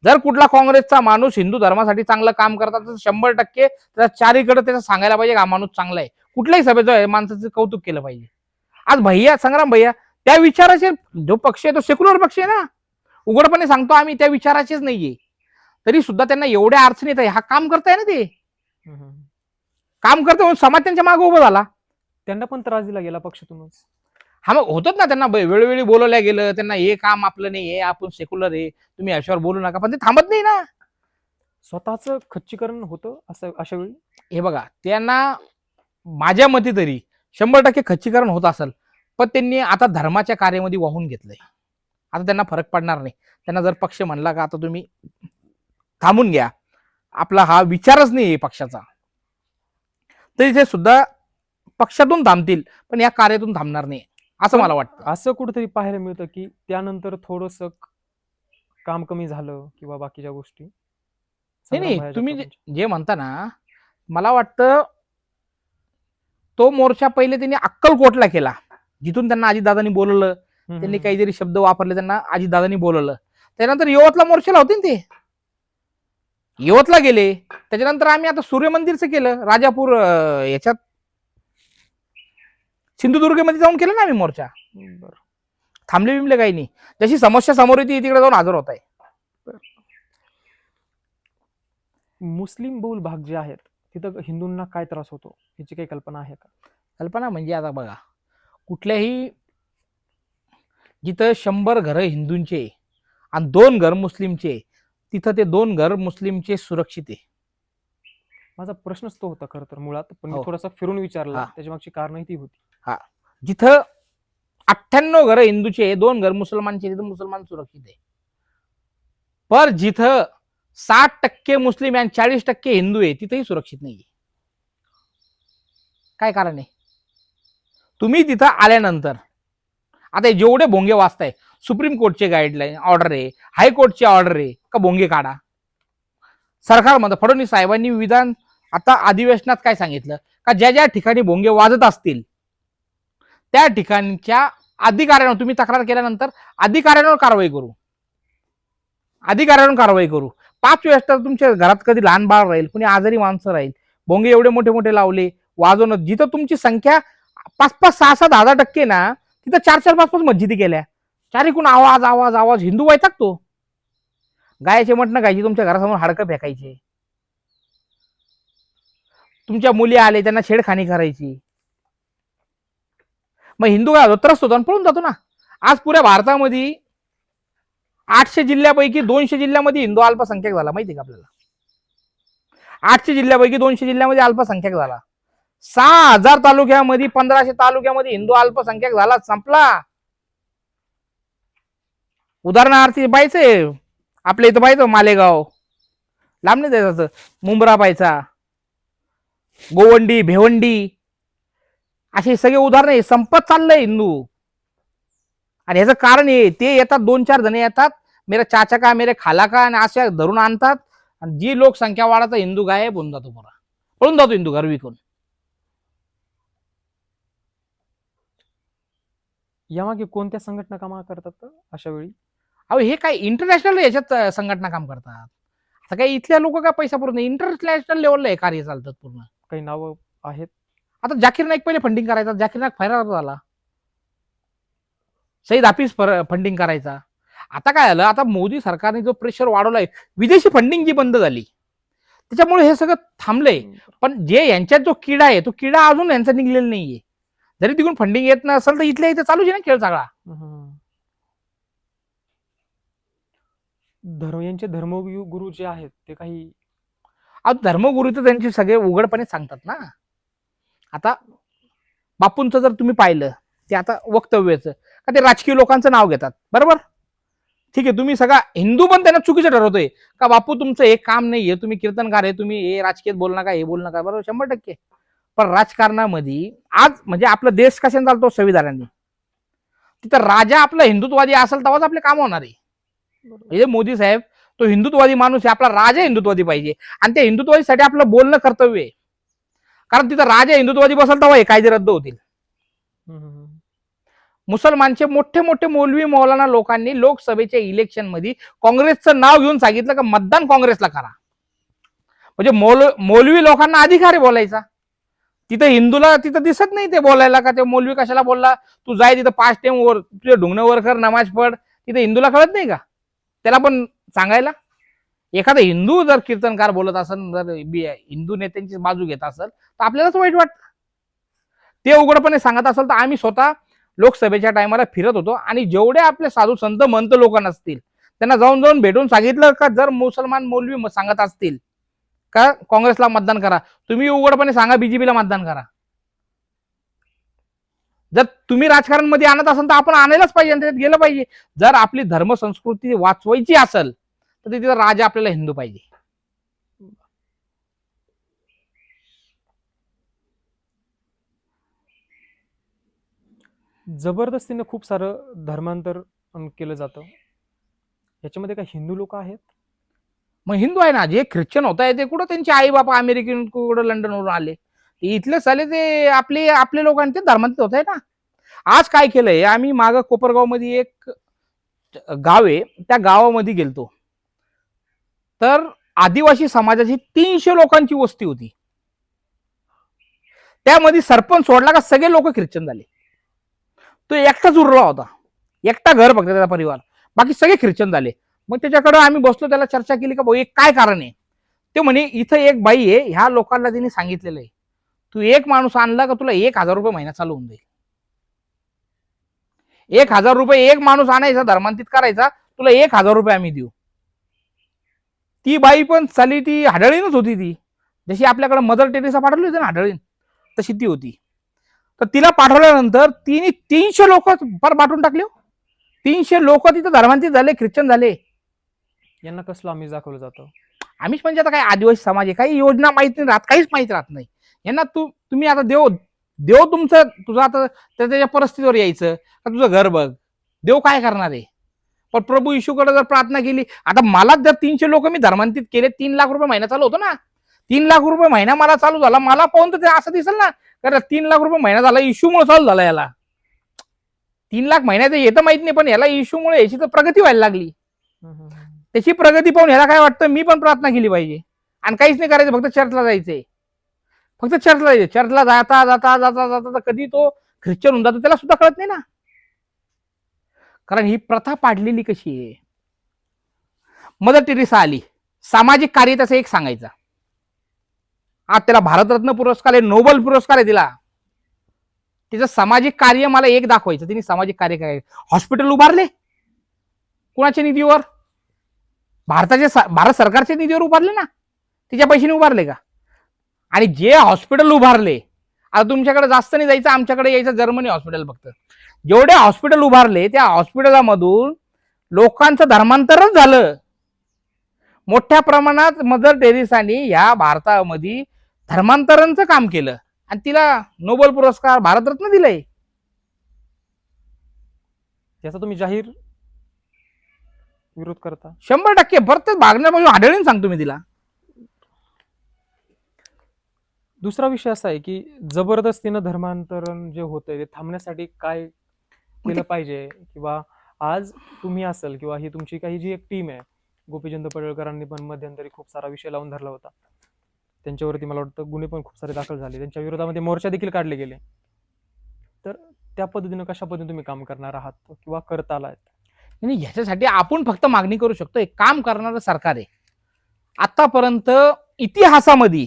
जर कुठला काँग्रेसचा माणूस हिंदू धर्मासाठी चांगलं काम करतात तर 100% त्याला चारीकडे त्याचं सांगायला पाहिजे हा माणूस चांगला आहे. कुठल्याही सभेचं माणसाचं कौतुक केलं पाहिजे. आज भैया, संग्राम भैया त्या विचाराचे, जो पक्ष आहे तो सेक्युलर पक्ष आहे ना, उघडपणे सांगतो आम्ही त्या विचाराचेच नाहीये, तरी सुद्धा त्यांना एवढ्या अडचणीत आहे. हा काम करताय ना, ते काम करते म्हणून समाज त्यांच्या मागे उभं झाला. त्यांना पण त्रास दिला गेला पक्षातूनच. हा मग होतच ना, त्यांना वेळोवेळी बोलवल्या गेलं, त्यांना हे काम आपलं नाही, हे आपण सेक्युलर आहे, तुम्ही याच्यावर बोलू नका, पण ते थांबत नाही ना. स्वतःच खच्चीकरण होतं असं अशा वेळी. हे बघा, त्यांना माझ्या मते तरी 100% खच्चीकरण होत असेल, पण त्यांनी आता धर्माच्या कार्यामध्ये वाहून घेतलंय. आता त्यांना फरक पडणार नाही. त्यांना जर पक्ष म्हणला का आता तुम्ही थांबून घ्या, आपला हा विचारच नाही पक्षाचा, तरी ते सुद्धा पक्षातून थांबतील, पण या कार्यातून थांबणार नाही असं मला वाटतं. असं कुठेतरी पाहायला मिळतं की त्यानंतर थोडस काम कमी झालं किंवा बाकीच्या गोष्टी. नाही, तुम्ही जे म्हणता ना, मला वाटतं तो मोर्चा पहिले त्यांनी अक्कलकोटला केला, जिथून त्यांना अजितदादांनी बोलवलं, त्यांनी काहीतरी शब्द वापरले, त्यांना अजितदादांनी बोलवलं. त्यानंतर यवतला मोर्चाला होते ते, यवतला गेले. त्याच्यानंतर आम्ही आता सूर्य मंदिरचं केलं, राजापूर याच्यात सिंधुदुर्गमध्ये जाऊन केलं ना आम्ही मोर्चा. थांबले बिमले काही नाही, जशी समस्या समोर येते तिकडे जाऊन हजर होत आहे. मुस्लिम बहुल भाग जे आहेत तिथं हिंदूंना काय त्रास होतो याची काही कल्पना आहे का? कल्पना म्हणजे आता बघा, कुठल्याही जिथं 100 घरं हिंदूंचे आणि 2 घर मुस्लिमचे, तिथं ते 2 घर मुस्लिमचे सुरक्षित आहे. माझा प्रश्नच तो होता खरं तर मुळात, पण मी हो. थोडासा फिरून विचारला, हा. त्याच्या मागची कारणही ती होती. जिथं 98 घरं हिंदूचे, 2 घर मुसलमानचे, तिथं मुसलमान सुरक्षित आहे. पर जिथं 60% मुस्लिम आणि 40% हिंदू आहे तिथेही सुरक्षित नाहीये. काय कारण आहे? तुम्ही तिथं आल्यानंतर आता जेवढे भोंगे वाचताय, सुप्रीम कोर्टचे गाईडलाईन ऑर्डर आहे, हायकोर्टची ऑर्डर आहे का भोंगे काढा. सरकारमध्ये फडणवीस साहेबांनी विधान आता अधिवेशनात काय सांगितलं का ज्या ज्या ठिकाणी भोंगे वाजत असतील त्या ठिकाणच्या अधिकाऱ्यांवर तुम्ही तक्रार केल्यानंतर अधिकाऱ्यांवर कारवाई करू, अधिकाऱ्यांवर कारवाई करू. 5 वेळेस तर तुमच्या घरात कधी लहान बाळ राहील, कुणी आजारी माणसं राहील, भोंगे एवढे मोठे मोठे लावले वाजवणं, जिथं तुमची संख्या 5-5, 6-6, 10-10% ना, तिथं 4-4, 5-5 मस्जिदी केल्या. चारीकून आवाज आवाज आवाज, हिंदू वैतागतो. गायचे मटणं खायची, तुमच्या घरासमोर हाडकं फेकायचे, तुमच्या मुली आले त्यांना छेडखानी करायची. मग हिंदू काय त्रस्त होतो आणि पळून जातो ना. आज पुऱ्या भारतामध्ये 800 जिल्ह्यापैकी 200 जिल्ह्यामध्ये हिंदू अल्पसंख्याक झाला, माहिती का आपल्याला? 800 जिल्ह्यापैकी 200 जिल्ह्यामध्ये अल्पसंख्याक झाला. 6000 तालुक्यामध्ये 1500 तालुक्यामध्ये हिंदू अल्पसंख्याक झाला, संपला. उदाहरणार्थ पाहायचंय आपल्या इथं पाहायचं मालेगाव, लांब नाही जायचं, मुंब्रा पाहायचा, गोवंडी, भेवंडी, असे सगळे उदाहरण आहे. संपत चाललंय हिंदू. आणि ह्याचं कारण आहे ते येतात 2-4 जण येतात, मेरा चाचा का मेरे खाला का, आणि अशा धरून आणतात. आणि जी लोकसंख्या वाढत हिंदू गायब होऊन जातो, पुरा पळून जातो हिंदू घर विकून. यामागे कोणत्या संघटना कामा करतात अशा वेळी? अहो हे काय इंटरनॅशनल याच्यात संघटना काम करतात. आता काही इथल्या लोक काय पैसा पुरत नाही, इंटरनॅशनल लेवलला हे कार्य चालतात पूर्ण. काही नावं आहेत? आता जाकीर नाईक पहिले फंडिंग करायचा, जाकीर नाईक फरार झाला. सईद हाफिज फंडिंग करायचा. आता काय झालं, आता मोदी सरकारने जो प्रेशर वाढवलाय, विदेशी फंडिंग जी बंद झाली, त्याच्यामुळे हे सगळं थांबलंय. पण जे यांच्यात जो किडा आहे तो किडा अजून यांचा निघलेला नाहीये. जरी तिकडून फंडिंग येत नसेल तर इथल्या इथे चालूच आहे ना खेळ सगळा. यांचे धर्मगुरू जे आहेत ते काही धर्मगुरू तर त्यांचे सगळे उघडपणे सांगतात ना. आता बापूंचं जर तुम्ही पाहिलं ते आता वक्तव्याचं का ते राजकीय लोकांचं नाव घेतात, बरोबर? ठीक आहे, तुम्ही सगळा हिंदू पण त्यांना चुकीचं ठरवतोय का बापू तुमचं हे काम नाहीये, तुम्ही कीर्तनकार आहे, तुम्ही हे राजकीय बोल नका, हे बोल नका, बरोबर 100%. पण राजकारणामध्ये आज म्हणजे आपला देश कशाने चालतो, संविधानाने. तिथं राजा आपला हिंदुत्ववादी असेल तेव्हाच आपले काम होणार आहे. म्हणजे मोदी साहेब तो हिंदुत्ववादी माणूस आहे, आपला राजा हिंदुत्ववादी पाहिजे. आणि त्या हिंदुत्ववादीसाठी आपलं बोलणं कर्तव्य आहे. कारण तिथं राजा हिंदुत्ववादी बसेल तेव्हा हे कायदे रद्द होतील. मुसलमानचे मोठे मोठे मौलवी मौलाना लोकांनी लोकसभेच्या इलेक्शन मध्ये काँग्रेसचं नाव घेऊन सांगितलं का मतदान काँग्रेसला करा. म्हणजे मौलवी लोकांना अधिकार आहे बोलायचा. तिथं हिंदूला तिथं दिसत नाही ते बोलायला, का ते मौलवी कशाला बोलला, तू जाय तिथं 5 टाइम वर तुझे ढुंगणं वर कर, नमाज पड. तिथे हिंदूला कळत नाही का त्याला पण सांगायला? एखादा हिंदू जर कीर्तनकार बोलत असेल, जर हिंदू नेत्यांची बाजू घेत असेल तर आपल्यालाच वाईट वाटतं. ते उघडपणे सांगत असेल तर आम्ही स्वतः लोकसभेच्या टायमाला फिरत होतो आणि जेवढे आपले साधू संत मंत लोक नसतील त्यांना जाऊन जाऊन भेटून सांगितलं का जर मुसलमान मौलवी सांगत असतील का काँग्रेसला मतदान करा, तुम्ही उघडपणे सांगा बीजेपीला मतदान करा. जर तुम्ही राजकारण मध्ये आणत असाल तर आपण आणायलाच पाहिजे, त्याच्यात गेलं पाहिजे. जर आपली धर्म संस्कृती वाचवायची असेल तर तिथे राजा आपल्याला हिंदू पाहिजे. जबरदस्तीने खूप सारं धर्मांतर केलं जातं. याच्यामध्ये काय हिंदू लोक आहेत? मग हिंदू आहे ना, जे ख्रिश्चन होत आहे ते कुठं त्यांचे आई बापा अमेरिकेहून कुठं लंडनवरून आले, इथले साले ते आपले लोकांचे धर्मांतर होत आहे ना. आज काय केलंय, आम्ही मागं कोपरगाव मध्ये एक गाव आहे, त्या गावामध्ये गेलतो तर आदिवासी समाजाची 300 लोकांची वस्ती होती. त्यामध्ये सरपंच सोडला का सगळे लोक ख्रिश्चन झाले. तो एकटाच उरला होता, एकटा घर फक्त त्याचा परिवार, बाकी सगळे ख्रिश्चन झाले. मग त्याच्याकडे आम्ही बसलो, त्याला चर्चा केली का भाऊ एक काय कारण आहे. ते म्हणे इथं एक बाई आहे, ह्या लोकांना तिने सांगितलेलं आहे तू एक माणूस आणला का तुला 1000 रुपये महिना चालू होऊन जाईल. 1000 रुपये एक माणूस आणायचा, धर्मांतरित करायचा, तुला 1000 रुपये आम्ही देऊ. ती बाई पण चाली, ती हाडळीनच होती. ती जशी आपल्याकडे मदर टेरेसा पाठवली होती ना हाडळीन, तशी ती होती. तर तिला पाठवल्यानंतर तिने 300 लोक फार बाटून टाकले. 300 लोक तिथं धर्मांतरित झाले, ख्रिश्चन झाले. यांना कसलं आम्ही दाखवलं जातं? आम्हीच म्हणजे आता काय आदिवासी समाज आहे, काही योजना माहित नाही राहत, काहीच माहित राहत नाही यांना. तुम्ही आता देव तुझं आता त्याच्या परिस्थितीवर यायचं का तुझं घर बघ, देव काय करणार आहे. पण प्रभू येशूकडे जर प्रार्थना केली, आता मला जर 300 लोक मी धर्मांतरित केले, 3 लाख रुपये महिना चालू होतो ना, 3 लाख रुपये महिना मला चालू झाला, मला पाहून तर ते असं दिसेल ना कारण 3 लाख रुपये महिना झाला येशूमुळे चालू झाला. याला 3 लाख महिन्याचं येतं माहित नाही, पण याला येशूमुळे याची तर प्रगती व्हायला लागली. त्याची प्रगती पाहून ह्याला काय वाटतं मी पण प्रार्थना केली पाहिजे आणि काहीच नाही करायचं, फक्त चर्चला जायचंय, फक्त चर्चला जायचं. चर्चला जाता जाता जाता जाता कधी तो ख्रिश्चन होऊन जातो त्याला सुद्धा कळत नाही ना. कारण ही प्रथा पाडलेली कशी आहे. मदर टेरेसा आली, सामाजिक कार्य त्याचं एक सांगायचं. आज त्याला भारतरत्न पुरस्कार आहे, नोबेल पुरस्कार आहे तिला. तिचं सामाजिक कार्य मला एक दाखवायचं. तिने सामाजिक कार्य काय, हॉस्पिटल उभारले कुणाच्या निधीवर, भारत सरकारच्या निधीवर उभारले ना, तिच्या पैशाने उभारले का. आणि जे हॉस्पिटल उभारले, आता तुमच्याकडे जास्त नाही जायचं, आमच्याकडे यायचं जर्मनी हॉस्पिटल. फक्त जेवढे हॉस्पिटल उभारले त्या हॉस्पिटलमधून लोकांचं धर्मांतरच झालं. मोठ्या प्रमाणात मदर टेरेसांनी या भारतामध्ये धर्मांतराचं काम केलं आणि तिला नोबेल पुरस्कार, भारतरत्न दिलंय. याचा तुम्ही जाहीर विरोध करता? 100% प्रत्येक भागण्यापासून आढळून सांगतो मी तिला. दुसरा विषय असा आहे की जबरदस्तीनं धर्मांतरण जे होतंय ते थांबण्यासाठी काय केलं पाहिजे, किंवा आज तुम्ही असेल किंवा ही तुमची काही जी एक टीम आहे, गोपीचंद पडळकरांनी पण मध्यंतरी खूप सारा विषय लावून धरला होता, त्यांच्यावरती मला वाटतं गुन्हे पण खूप सारे दाखल झाले, त्यांच्या विरोधामध्ये मोर्चा देखील काढले गेले. तर त्या पद्धतीनं कशा पद्धतीने तुम्ही काम करणार आहात किंवा करता आलात? आणि ह्याच्यासाठी आपण फक्त मागणी करू शकतो. एक काम करणारं सरकार आहे. आतापर्यंत इतिहासामध्ये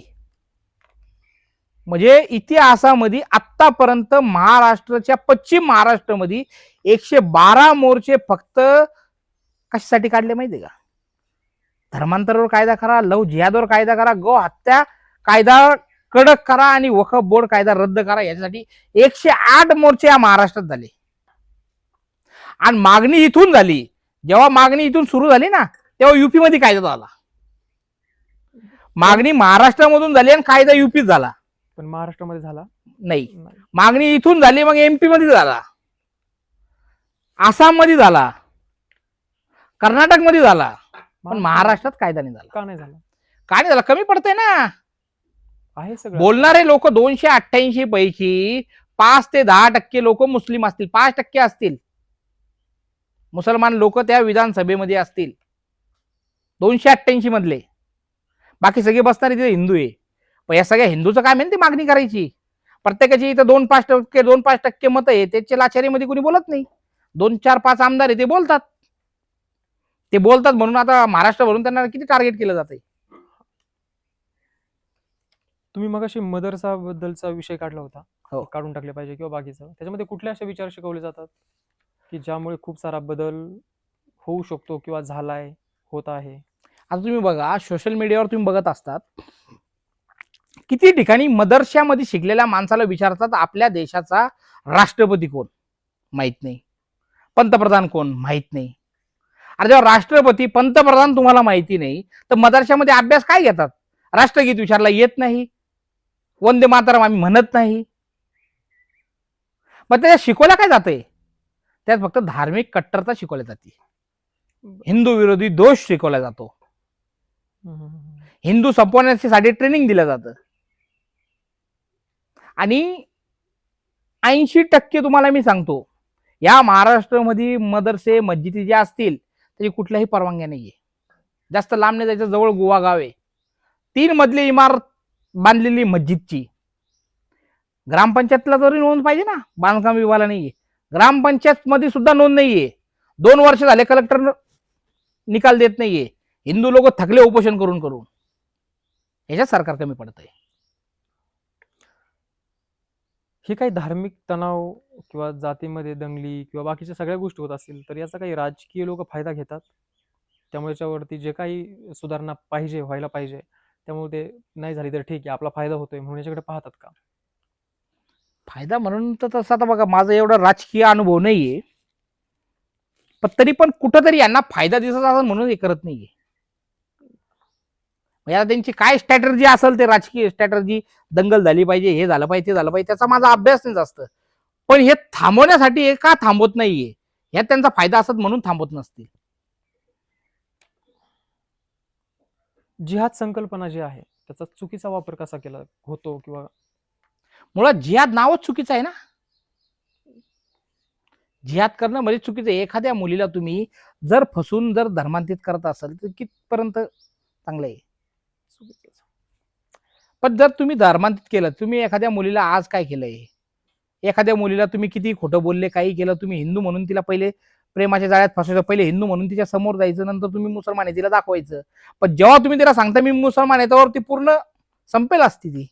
म्हणजे इतिहासामध्ये आतापर्यंत महाराष्ट्राच्या पश्चिम महाराष्ट्रामध्ये 112 मोर्चे फक्त कशासाठी काढले माहितीये का? धर्मांतरावर कायदा करा, लव जिहादवर कायदा करा, गो हत्या कायदा कडक करा आणि वक्फ बोर्ड कायदा रद्द करा, याच्यासाठी 108 मोर्चे या महाराष्ट्रात झाले. आणि मागणी इथून झाली. जेव्हा मागणी इथून सुरू झाली ना, तेव्हा युपी मध्ये कायदा झाला. मागणी महाराष्ट्रामधून झाली आणि कायदा युपीत झाला. पण महाराष्ट्रामध्ये झाला नाही, मागणी इथून झाली, मग एमपी मध्ये झाला, आसाम मध्ये झाला, कर्नाटक मध्ये झाला, पण महाराष्ट्रात कायदा नाही झाला. का नाही झाला? काय नाही झाला? कमी पडतंय ना. आहे सगळं. बोलणारे लोक 288 पैकी 5 ते 10% लोक मुस्लिम असतील, 5% असतील मुसलमान लोक त्या विधानसभेमध्ये असतील 288 मधले. बाकी सगळे बसणारे तिथे हिंदू आहे. पण या सगळ्या हिंदूचं काय म्हणते मागणी करायची. प्रत्येकाची इथं 2-5% मत आहे, त्याच्या लाचारीमध्ये कोणी बोलत नाही. 2-4-5 आमदार आहे, ते बोलतात म्हणून आता महाराष्ट्रभरून त्यांना किती टार्गेट केलं जातंय. तुम्ही मगाशी मदरसा बद्दलचा विषय काढला होता, हो. काढून टाकले पाहिजे किंवा बाकीचं, त्याच्यामध्ये कुठले असे विचार शिकवले जातात की ज्यामुळे खूप सारा बदल होऊ शकतो किंवा झालाय, होत आहे? आता तुम्ही बघा, सोशल मीडियावर तुम्ही बघत असतात, किती ठिकाणी मदरशामध्ये शिकलेल्या माणसाला विचारतात आपल्या देशाचा राष्ट्रपती कोण, माहित नाही. पंतप्रधान कोण, माहित नाही. अरे जेव्हा राष्ट्रपती पंतप्रधान तुम्हाला माहिती नाही, तर मदरशामध्ये अभ्यास काय घेतात? राष्ट्रगीत विचारला येत नाही, वंदे मातरम आम्ही म्हणत नाही. मग त्याच्यात शिकवलं काय जातंय? त्यात फक्त धार्मिक कट्टरता शिकवली जाते, हिंदू विरोधी दोष शिकवला जातो, हिंदू संपवण्यासाठी ट्रेनिंग दिलं जातं. आणि 80% तुम्हाला मी सांगतो, या महाराष्ट्रामध्ये मदरसे मस्जिदी ज्या असतील त्याची कुठल्याही परवानग्या नाहीये. जास्त लांब नाही जायचं, जवळ गोवा गाव आहे, 3 मजली इमारत बांधलेली मस्जिदची. ग्रामपंचायतला तरी नोंद पाहिजे ना, बांधकाम विभागाला नाहीये. ग्रामपंचायत मध्ये सुद्धा नोंद नाहीये. 2 वर्ष झाले कलेक्टर निकाल देत नाहीये. हिंदू लोक थकले उपोषण करून करून. याच्यात सरकार कमी पडतंय. हे काही धार्मिक तणाव किंवा जातीमध्ये दंगली किंवा बाकीच्या सगळ्या गोष्टी होत असतील, तर याचा काही राजकीय लोक फायदा घेतात, त्यामुळे याच्यावरती जे काही सुधारणा पाहिजे, व्हायला पाहिजे, त्यामुळे ते नाही झाली तर ठीक आहे, आपला फायदा होतोय म्हणून याच्याकडे पाहतात का? फायदा म्हणून तर तसं आता बघा, माझा एवढा राजकीय अनुभव नाहीये, पण तरी पण कुठंतरी यांना फायदा दिसत असेल म्हणून हे करत नाहीये. या त्यांची काय स्ट्रॅटर्जी असेल, ते राजकीय स्ट्रॅटर्जी, दंगल झाली पाहिजे, हे झालं पाहिजे, ते झालं पाहिजे, त्याचा माझा अभ्यास नाही जास्त. पण हे थांबवण्यासाठी हे का थांबवत नाहीये, ह्यात त्यांचा फायदा असत म्हणून थांबवत नसतील. जिहाद संकल्पना जी आहे त्याचा चुकीचा वापर कसा केला होतो, किंवा मुळात जिहाद नावच चुकीचं आहे ना. जिहाद करणं म्हणजे चुकीचं आहे. एखाद्या मुलीला तुम्ही जर फसून जर धर्मांतरित करत असाल तर कितपर्यंत चांगलं आहे? पण जर तुम्ही धर्मांतरित केलं, तुम्ही एखाद्या मुलीला आज काय केलंय, एखाद्या मुलीला तुम्ही किती खोटं बोलले, काही केलं, तुम्ही हिंदू म्हणून तिला पहिले प्रेमाच्या जाळ्यात फसवायचं, पहिले हिंदू म्हणून तिच्या समोर जायचं, नंतर तुम्ही मुसलमान आहे तिला दाखवायचं. पण जेव्हा तुम्ही तिला सांगता मी मुसलमान आहे, त्यावर ती पूर्ण संपेल असती,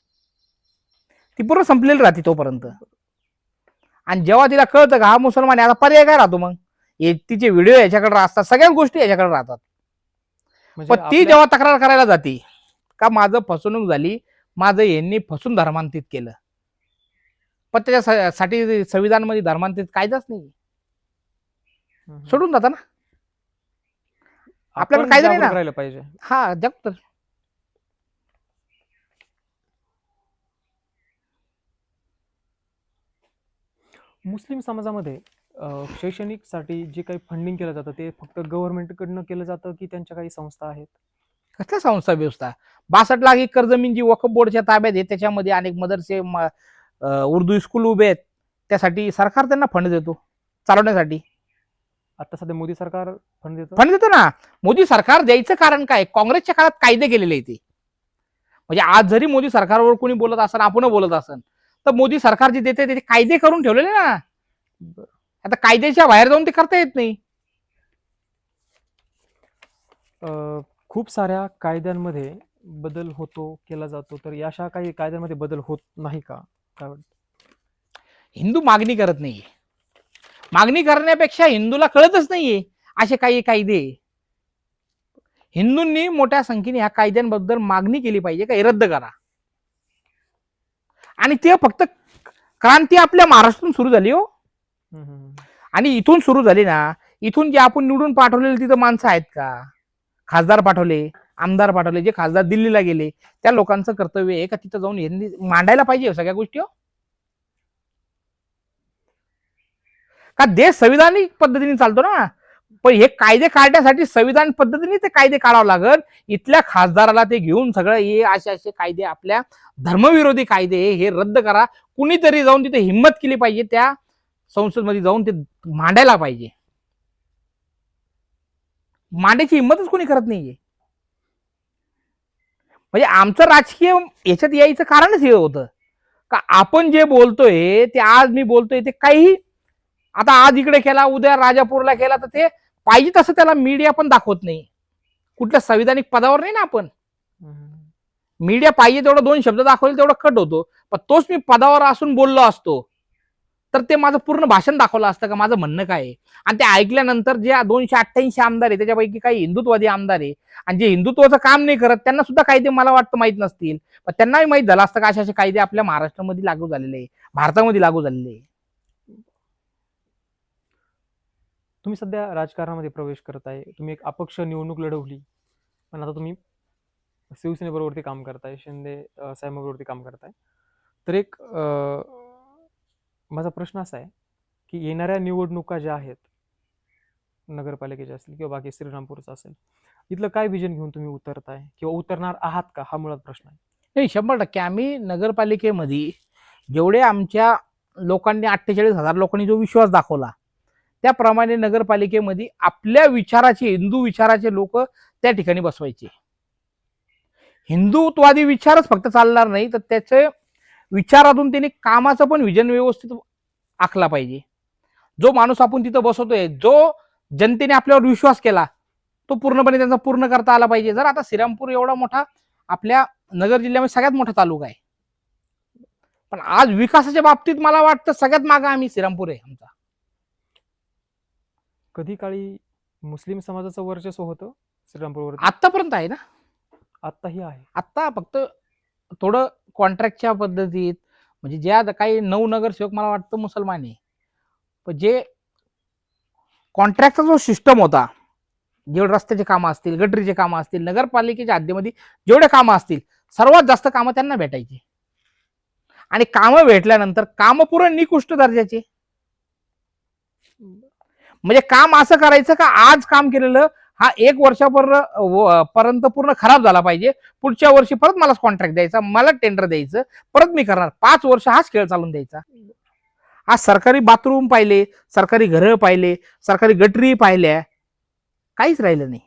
ती पूर्ण संपलेली राहते तोपर्यंत. आणि जेव्हा तिला कळतं का हा मुसलमान आहे, आता पर्याय काय राहतो मग? तिचे व्हिडिओ याच्याकडे असतात, सगळ्या गोष्टी याच्याकडे राहतात. म्हणजे पण ती जेव्हा तक्रार करायला जाते का माझं फसवणूक झाली, माझं यांनी फसून धर्मांतरित केलं, पण त्याच्यासाठी संविधानामध्ये धर्मांतरित कायदाच नाही, सोडून जाता ना. आपल्याकडे आपण कायदा नाही जागरूक ना. राहिलं पाहिजे. हा जग मुस्लिम समाजामध्ये शैक्षणिकसाठी जे काही फंडिंग केलं जातं ते फक्त गव्हर्नमेंटकडनं केलं जातं की त्यांच्या काही संस्था आहेत? कसल्या संस्था व्यवस्था 62 लाख एकर जमीन जी वक्फ बोर्डच्या ताब्यात आहे त्याच्यामध्ये अनेक मदरसे उर्दू स्कूल उभे आहेत. त्यासाठी सरकार त्यांना फंड देतो चालवण्यासाठी. आता सध्या मोदी सरकार फंड देतं. फंड देतो ना. मोदी सरकार द्यायचं कारण काय, काँग्रेसच्या काळात कायदे केलेले आहे ते. म्हणजे आज जरी मोदी सरकारवर कोणी बोलत असेल आपण बोलत असेल तर मोदी सरकार जे देते ते कायदे करून ठेवलेले ना. आता कायद्याच्या बाहेर जाऊन ते करता येत नाही. खूप साऱ्या कायद्यांमध्ये बदल होतो केला जातो, तर अशा काही कायद्यांमध्ये बदल होत नाही का? काय वाटतं? हिंदू मागणी करत नाहीये. मागणी करण्यापेक्षा हिंदूला कळतच नाहीये असे काही कायदे. हिंदूंनी मोठ्या संख्येने ह्या कायद्यांबद्दल मागणी केली पाहिजे का हे रद्द करा. आणि ते फक्त क्रांती आपल्या महाराष्ट्रातून सुरू झाली हो. आणि इथून सुरू झाली ना. इथून जे आपण निवडून पाठवलेले तिथं माणसं आहेत का, खासदार पाठवले, आमदार पाठवले, जे खासदार दिल्लीला गेले त्या लोकांचं कर्तव्य आहे का तिथं जाऊन यांनी मांडायला पाहिजे सगळ्या गोष्टी हो. का देश संविधानिक पद्धतीने चालतो ना. पण हे कायदे काढण्यासाठी संविधान पद्धतीने ते कायदे काढावं लागल. इथल्या खासदाराला ते घेऊन सगळं हे असे कायदे आपल्या धर्मविरोधी कायदे हे रद्द करा. कुणीतरी जाऊन तिथे हिंमत केली पाहिजे, त्या संसदमध्ये जाऊन ते मांडायला पाहिजे. मांडायची हिंमतच कोणी करत नाहीये. म्हणजे आमचं राजकीय याच्यात यायचं कारणच हे होतं का आपण जे बोलतोय ते आज मी बोलतोय ते काही आता आज इकडे केला उद्या राजापूरला केला तर ते पाहिजे तसं त्याला मीडिया पण दाखवत नाही. कुठल्या संविधानिक पदावर नाही ना आपण. मीडिया पाहिजे तेवढं 2 शब्द दाखवले तेवढं कट होतो. पण तोच मी पदावर असून बोललो असतो तर ते माझं पूर्ण भाषण दाखवलं असतं का माझं म्हणणं काय आहे. आणि ते ऐकल्यानंतर जे 288 आमदार आहे त्याच्यापैकी काही हिंदुत्ववादी आमदार आहे आणि जे हिंदुत्वाचं काम नाही करत त्यांना सुद्धा कायदे मला वाटतं माहित नसतील. पण त्यांनाही माहित झालं असतं का असे कायदे आपल्या महाराष्ट्रामध्ये लागू झालेले आहे, भारतामध्ये लागू झालेले आहे. तुम्ही सध्या राजकारणामध्ये प्रवेश करताय, तुम्ही एक अपक्ष निवडणूक लढवली, पण आता तुम्ही शिवसेनेबरोबरती काम करताय, शिंदे साहेबांबरोबरती काम करताय. तर एक माझा प्रश्न असा आहे की येणाऱ्या निवडणुका ज्या आहेत, नगरपालिकेच्या असतील किंवा बाकी श्रीरामपूरचं असेल, इथलं काय विजन घेऊन तुम्ही उतरताय किंवा उतरणार आहात का, हा मुळात प्रश्न आहे. नाही 100% आम्ही नगरपालिकेमध्ये जेवढे आमच्या लोकांनी 48,000 लोकांनी जो विश्वास दाखवला त्याप्रमाणे नगरपालिकेमध्ये आपल्या विचाराचे हिंदू विचाराचे लोक त्या ठिकाणी बसवायचे. हिंदुत्वादी विचारच फक्त चालणार नाही तर त्याचे विचारातून त्यांनी कामाचं पण विजन व्यवस्थित आखला पाहिजे. जो माणूस आपण तिथं बसवतोय, जो जनतेने आपल्यावर विश्वास केला तो पूर्णपणे त्यांचा पूर्ण करता आला पाहिजे. जर आता श्रीरामपूर एवढा मोठा आपल्या नगर जिल्ह्यामध्ये सगळ्यात मोठा तालुका आहे, पण आज विकासाच्या बाबतीत मला वाटतं सगळ्यात मागे आम्ही श्रीरामपूर आहे आमचा. कधी काळी मुस्लिम समाजाचं वर्चस्व होतं श्रीरामपूरवर, आतापर्यंत आहे ना. आत्ताही आहे. आत्ता फक्त थोडं कॉन्ट्रॅक्टच्या पद्धतीत म्हणजे ज्या काही 9 नगरसेवक मला वाटतं मुसलमान आहे, पण जे कॉन्ट्रॅक्टचा जो सिस्टम होता, जेवढे रस्त्याचे कामं असतील, गटरीचे कामं असतील, नगरपालिकेच्या हद्दीमध्ये जेवढे कामं असतील सर्वात जास्त कामं त्यांना भेटायची. आणि कामं भेटल्यानंतर कामं पुरं निकृष्ट दर्जाचे. म्हणजे काम असं करायचं का आज काम केलेलं हा 1 वर्षापर्यंत पूर्ण खराब झाला पाहिजे, पुढच्या वर्षी परत मला कॉन्ट्रॅक्ट द्यायचा, मला टेंडर द्यायचं, परत मी करणार, 5 वर्ष हाच खेळ चालून द्यायचा. आज सरकारी बाथरूम पाहिले, सरकारी घरं पाहिले, सरकारी गटरी पाहिल्या, काहीच राहिलं नाही.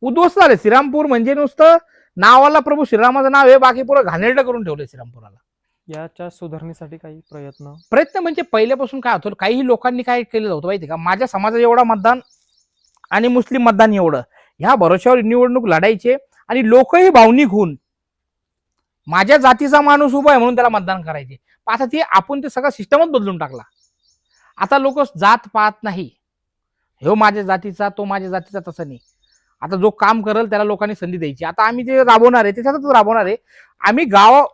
उद्ध्वस्त झाले. श्रीरामपूर म्हणजे नुसतं नावाला प्रभू श्रीरामाचं नाव आहे, बाकी पुरं घाणेरडं करून ठेवलंय श्रीरामपुराला. याच्या सुधारणेसाठी काही प्रयत्न म्हणजे पहिल्यापासून काय होतं, काही लोकांनी काय केलेलं होतं माहिती का, माझ्या समाजाचं एवढा मतदान आणि मुस्लिम मतदान एवढं, ह्या भरोश्यावर निवडणूक लढायचे आणि लोकही भावनिक होऊन माझ्या जातीचा माणूस उभा आहे म्हणून त्याला मतदान करायचे. आता ते आपण ते सगळा सिस्टमच बदलून टाकला. आता लोक जात पाहत नाही, हो माझ्या जातीचा तो माझ्या जातीचा, तसं नाही. आता जो काम करेल त्याला लोकांनी संधी द्यायची. आता आम्ही जे राबवणार आहे त्याच्यातच राबवणार आहे. आम्ही गाव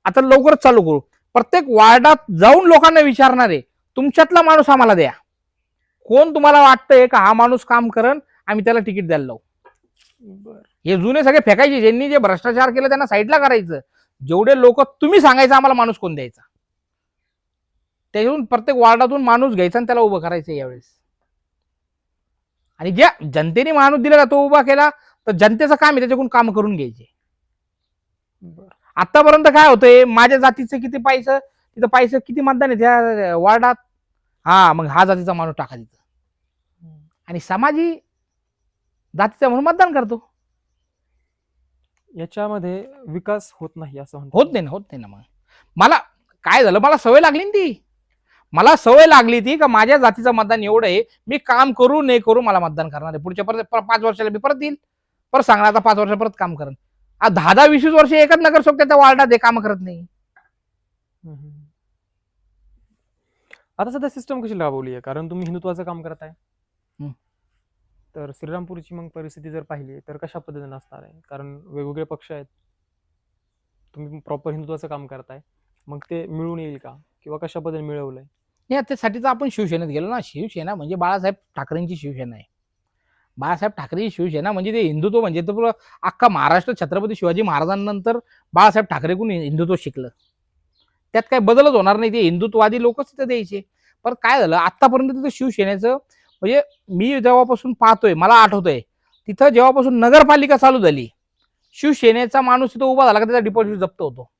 आता लवकरच चालू करू, प्रत्येक वार्डात जाऊन लोकांना विचारणार आहे तुमच्यातला माणूस आम्हाला द्या. कोण तुम्हाला वाटतंय का हा माणूस काम करन आम्ही त्याला तिकीट द्यायला लावू? बरं. हे जुने सगळे फेकायचे, ज्यांनी जे भ्रष्टाचार केलं त्यांना साईडला करायचं. जेवढे लोक तुम्ही सांगायचं आम्हाला माणूस कोण द्यायचा, त्याच्यातून प्रत्येक वार्डातून माणूस घ्यायचा आणि त्याला उभं करायचं यावेळेस. आणि ज्या जनतेने माणूस दिला तो उभा केला तर जनतेचं काम आहे त्याच्याकडून काम करून घ्यायचे. बरं. आतापर्यंत काय होतंय, माझ्या जातीचं किती पाहिजे तिथं, पाहिजे किती मतदान आहे त्या वार्डात, हा मग हा जातीचा माणूस टाका तिथं, आणि समाजी जातीचा म्हणून मतदान करतो. याच्यामध्ये विकास होत नाही असं म्हणतो. होत नाही ना. मग मला काय झालं, मला सवय लागली ना ती. मला सवय लागली ती का माझ्या जातीचं मतदान एवढं आहे, मी काम करू नाही करू मला मतदान करणार आहे. पुढच्या परत 5 वर्षाला मी परत येईल, परत सांगणार आता 5 वर्ष परत काम करेन. 10-20 वर्ष एकच नगरसेवक त्या वार्डात काम करत नाही. आता सध्या सिस्टम कशी राबवली आहे, कारण तुम्ही हिंदुत्वाचं काम करताय, तर श्रीरामपूरची मग परिस्थिती जर पाहिली तर कशा पद्धतीने असणार आहे? कारण वेगवेगळे पक्ष आहेत, तुम्ही प्रॉपर हिंदुत्वाचं काम करताय, मग ते मिळून येईल का, किंवा कशा पद्धतीने मिळवलंय? नाही, त्यासाठी तर आपण शिवसेनेत गेलो ना. शिवसेना म्हणजे बाळासाहेब ठाकरेंची शिवसेना आहे. बाळासाहेब ठाकरेची शिवसेना म्हणजे ते हिंदुत्व, म्हणजे तर अख्खा महाराष्ट्र छत्रपती शिवाजी महाराजांनंतर बाळासाहेब ठाकरेकडून हिंदुत्व शिकलं. त्यात काही बदलच होणार नाही, ते हिंदुत्ववादी लोकच तिथे द्यायचे. पण काय झालं आतापर्यंत तिथं शिवसेनेचं, म्हणजे मी जेव्हापासून पाहतोय मला आठवतंय, तिथं जेव्हापासून नगरपालिका चालू झाली शिवसेनेचा माणूस तिथं उभा झाला का त्याचा डिपॉझिट जप्त होतो.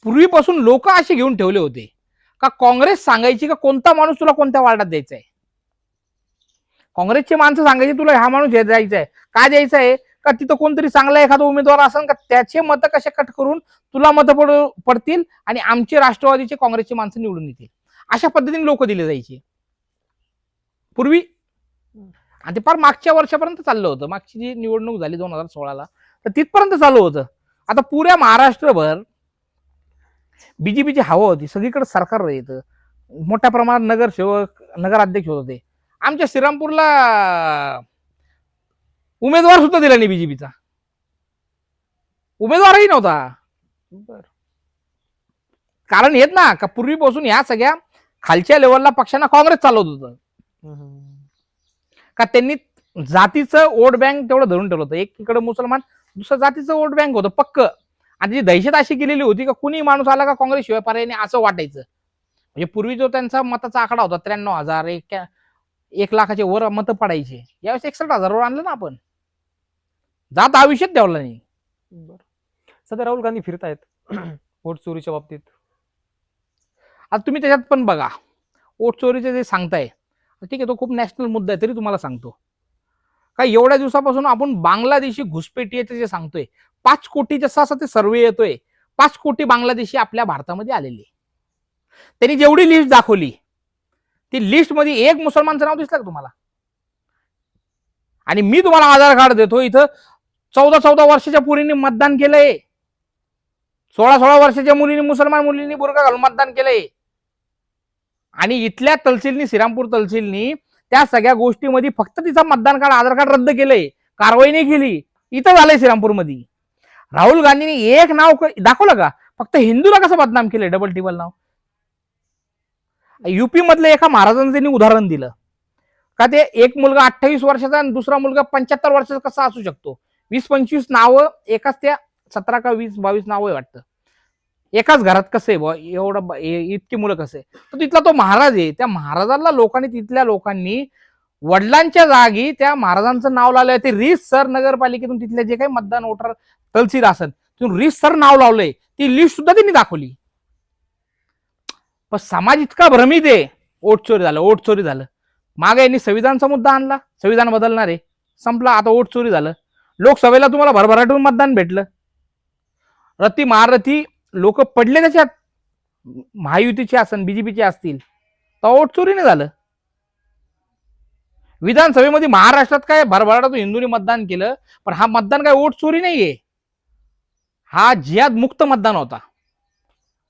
पूर्वीपासून लोक असे घेऊन ठेवले होते का काँग्रेस सांगायची का कोणता माणूस तुला कोणत्या वार्डात द्यायचा आहे. काँग्रेसचे माणसं सांगायचे तुला हा माणूस द्यायचा आहे. का द्यायचा आहे का तिथं कोणतरी चांगला एखादा उमेदवार असेल का त्याचे मतं कसे कट करून तुला मतं पडतील आणि आमचे राष्ट्रवादीचे काँग्रेसचे माणसं निवडून येतील, अशा पद्धतीने लोक दिले जायचे पूर्वी. आणि ते फार मागच्या वर्षापर्यंत चाललं होतं. मागची जी निवडणूक झाली 2016ला तर तिथपर्यंत चालू होतं. आता पुऱ्या महाराष्ट्रभर बीजेपीची हवा होती, सगळीकडे सरकार येतं, मोठ्या प्रमाणात नगरसेवक नगराध्यक्ष होते. आमच्या श्रीरामपूरला उमेदवार सुद्धा दिला नाही, बीजेपीचा उमेदवारही नव्हता. कारण हेच ना का पूर्वीपासून ह्या सगळ्या खालच्या लेवलला पक्षांना काँग्रेस चालवत होतं का त्यांनी जातीचं वोट बँक तेवढं धरून ठेवलं होतं. एकीकडे मुसलमान, दुसरं जातीचं वोट बँक होतं पक्क. आणि जी दहशत अशी केलेली होती का कुणी माणूस आला का काँग्रेस शिवाय पर्याय नाही असं वाटायचं. म्हणजे पूर्वी जो त्यांचा मताचा आकडा होता 93,000, 1 लाखाचे वर मतं पडायचे, यावेळेस 61,000 वर आणलं ना आपण. जात आयुष्यात ठेवला नाही. सध्या राहुल गांधी फिरतायत वोट चोरीच्या बाबतीत. आता तुम्ही त्याच्यात पण बघा, वोट चोरीचे जे सांगताय ठीक आहे, तो खूप नॅशनल मुद्दा आहे, तरी तुम्हाला सांगतो का एवढ्या दिवसापासून आपण बांगलादेशी घुसपेटीचे जे सांगतोय 5 कोटी, जसं असं ते सर्वे येतोय 5 कोटी बांगलादेशी आपल्या भारतामध्ये आलेले. त्यांनी जेवढी लिस्ट दाखवली ती लिस्ट मध्ये एक मुसलमानचं नाव दिसलं का तुम्हाला? आणि मी तुम्हाला आधार कार्ड देतो, इथं 14-14 वर्षाच्या मुलींनी मतदान केलंय, 16-16 वर्षाच्या मुलींनी, मुसलमान मुलींनी बुरका घालून मतदान केलंय. आणि इथल्या तहसीलनी, श्रीरामपूर तहसीलनी त्या सगळ्या गोष्टीमध्ये फक्त तिचा मतदान कार्ड, आधार कार्ड रद्द केलंय, कारवाई नाही केली. इथं झालंय श्रीरामपूरमध्ये. राहुल गांधींनी एक नाव दाखवलं का? फक्त हिंदूला कसं बदनाम केलंय, डबल टिबल नाव. युपी मधलं एका महाराजांचं त्यांनी उदाहरण दिलं का ते एक मुलगा 28 वर्षाचा आणि दुसरा मुलगा 75 वर्षाचा कसा असू शकतो. 20-25 नावं एकाच, त्या 17 का 20-22 नावं आहे वाटतं, एकाच घरात कसं आहे बा एवढं इतकी मुलं कसं आहे. तर तिथला तो महाराज आहे, त्या महाराजाला लोकांनी, तिथल्या लोकांनी वडिलांच्या जागी त्या महाराजांचं नाव लावलंय. ते रीस सर नगरपालिकेतून तिथले जे काही मतदान वोटर तहसील असेल तिथून रीस सर नाव लावलंय, ती लिस्ट सुद्धा त्यांनी दाखवली. पण समाज इतका भ्रमित आहे, वोट चोरी झालं, वोट चोरी झालं. मागे यांनी संविधानचा मुद्दा आणला, संविधान बदलणार आहे, संपला. आता वोट चोरी झालं. लोकसभेला तुम्हाला भरभराटून मतदान भेटलं, रती महारथी लोक पडले त्याच्यात, महायुतीचे असन बीजेपीचे असतील, तर वोट चोरी नाही झालं. विधानसभेमध्ये महाराष्ट्रात काय भरभराटातून हिंदूंनी मतदान केलं, पण हा मतदान काय वोट चोरी नाहीये, हा जिहाद मुक्त मतदान होता.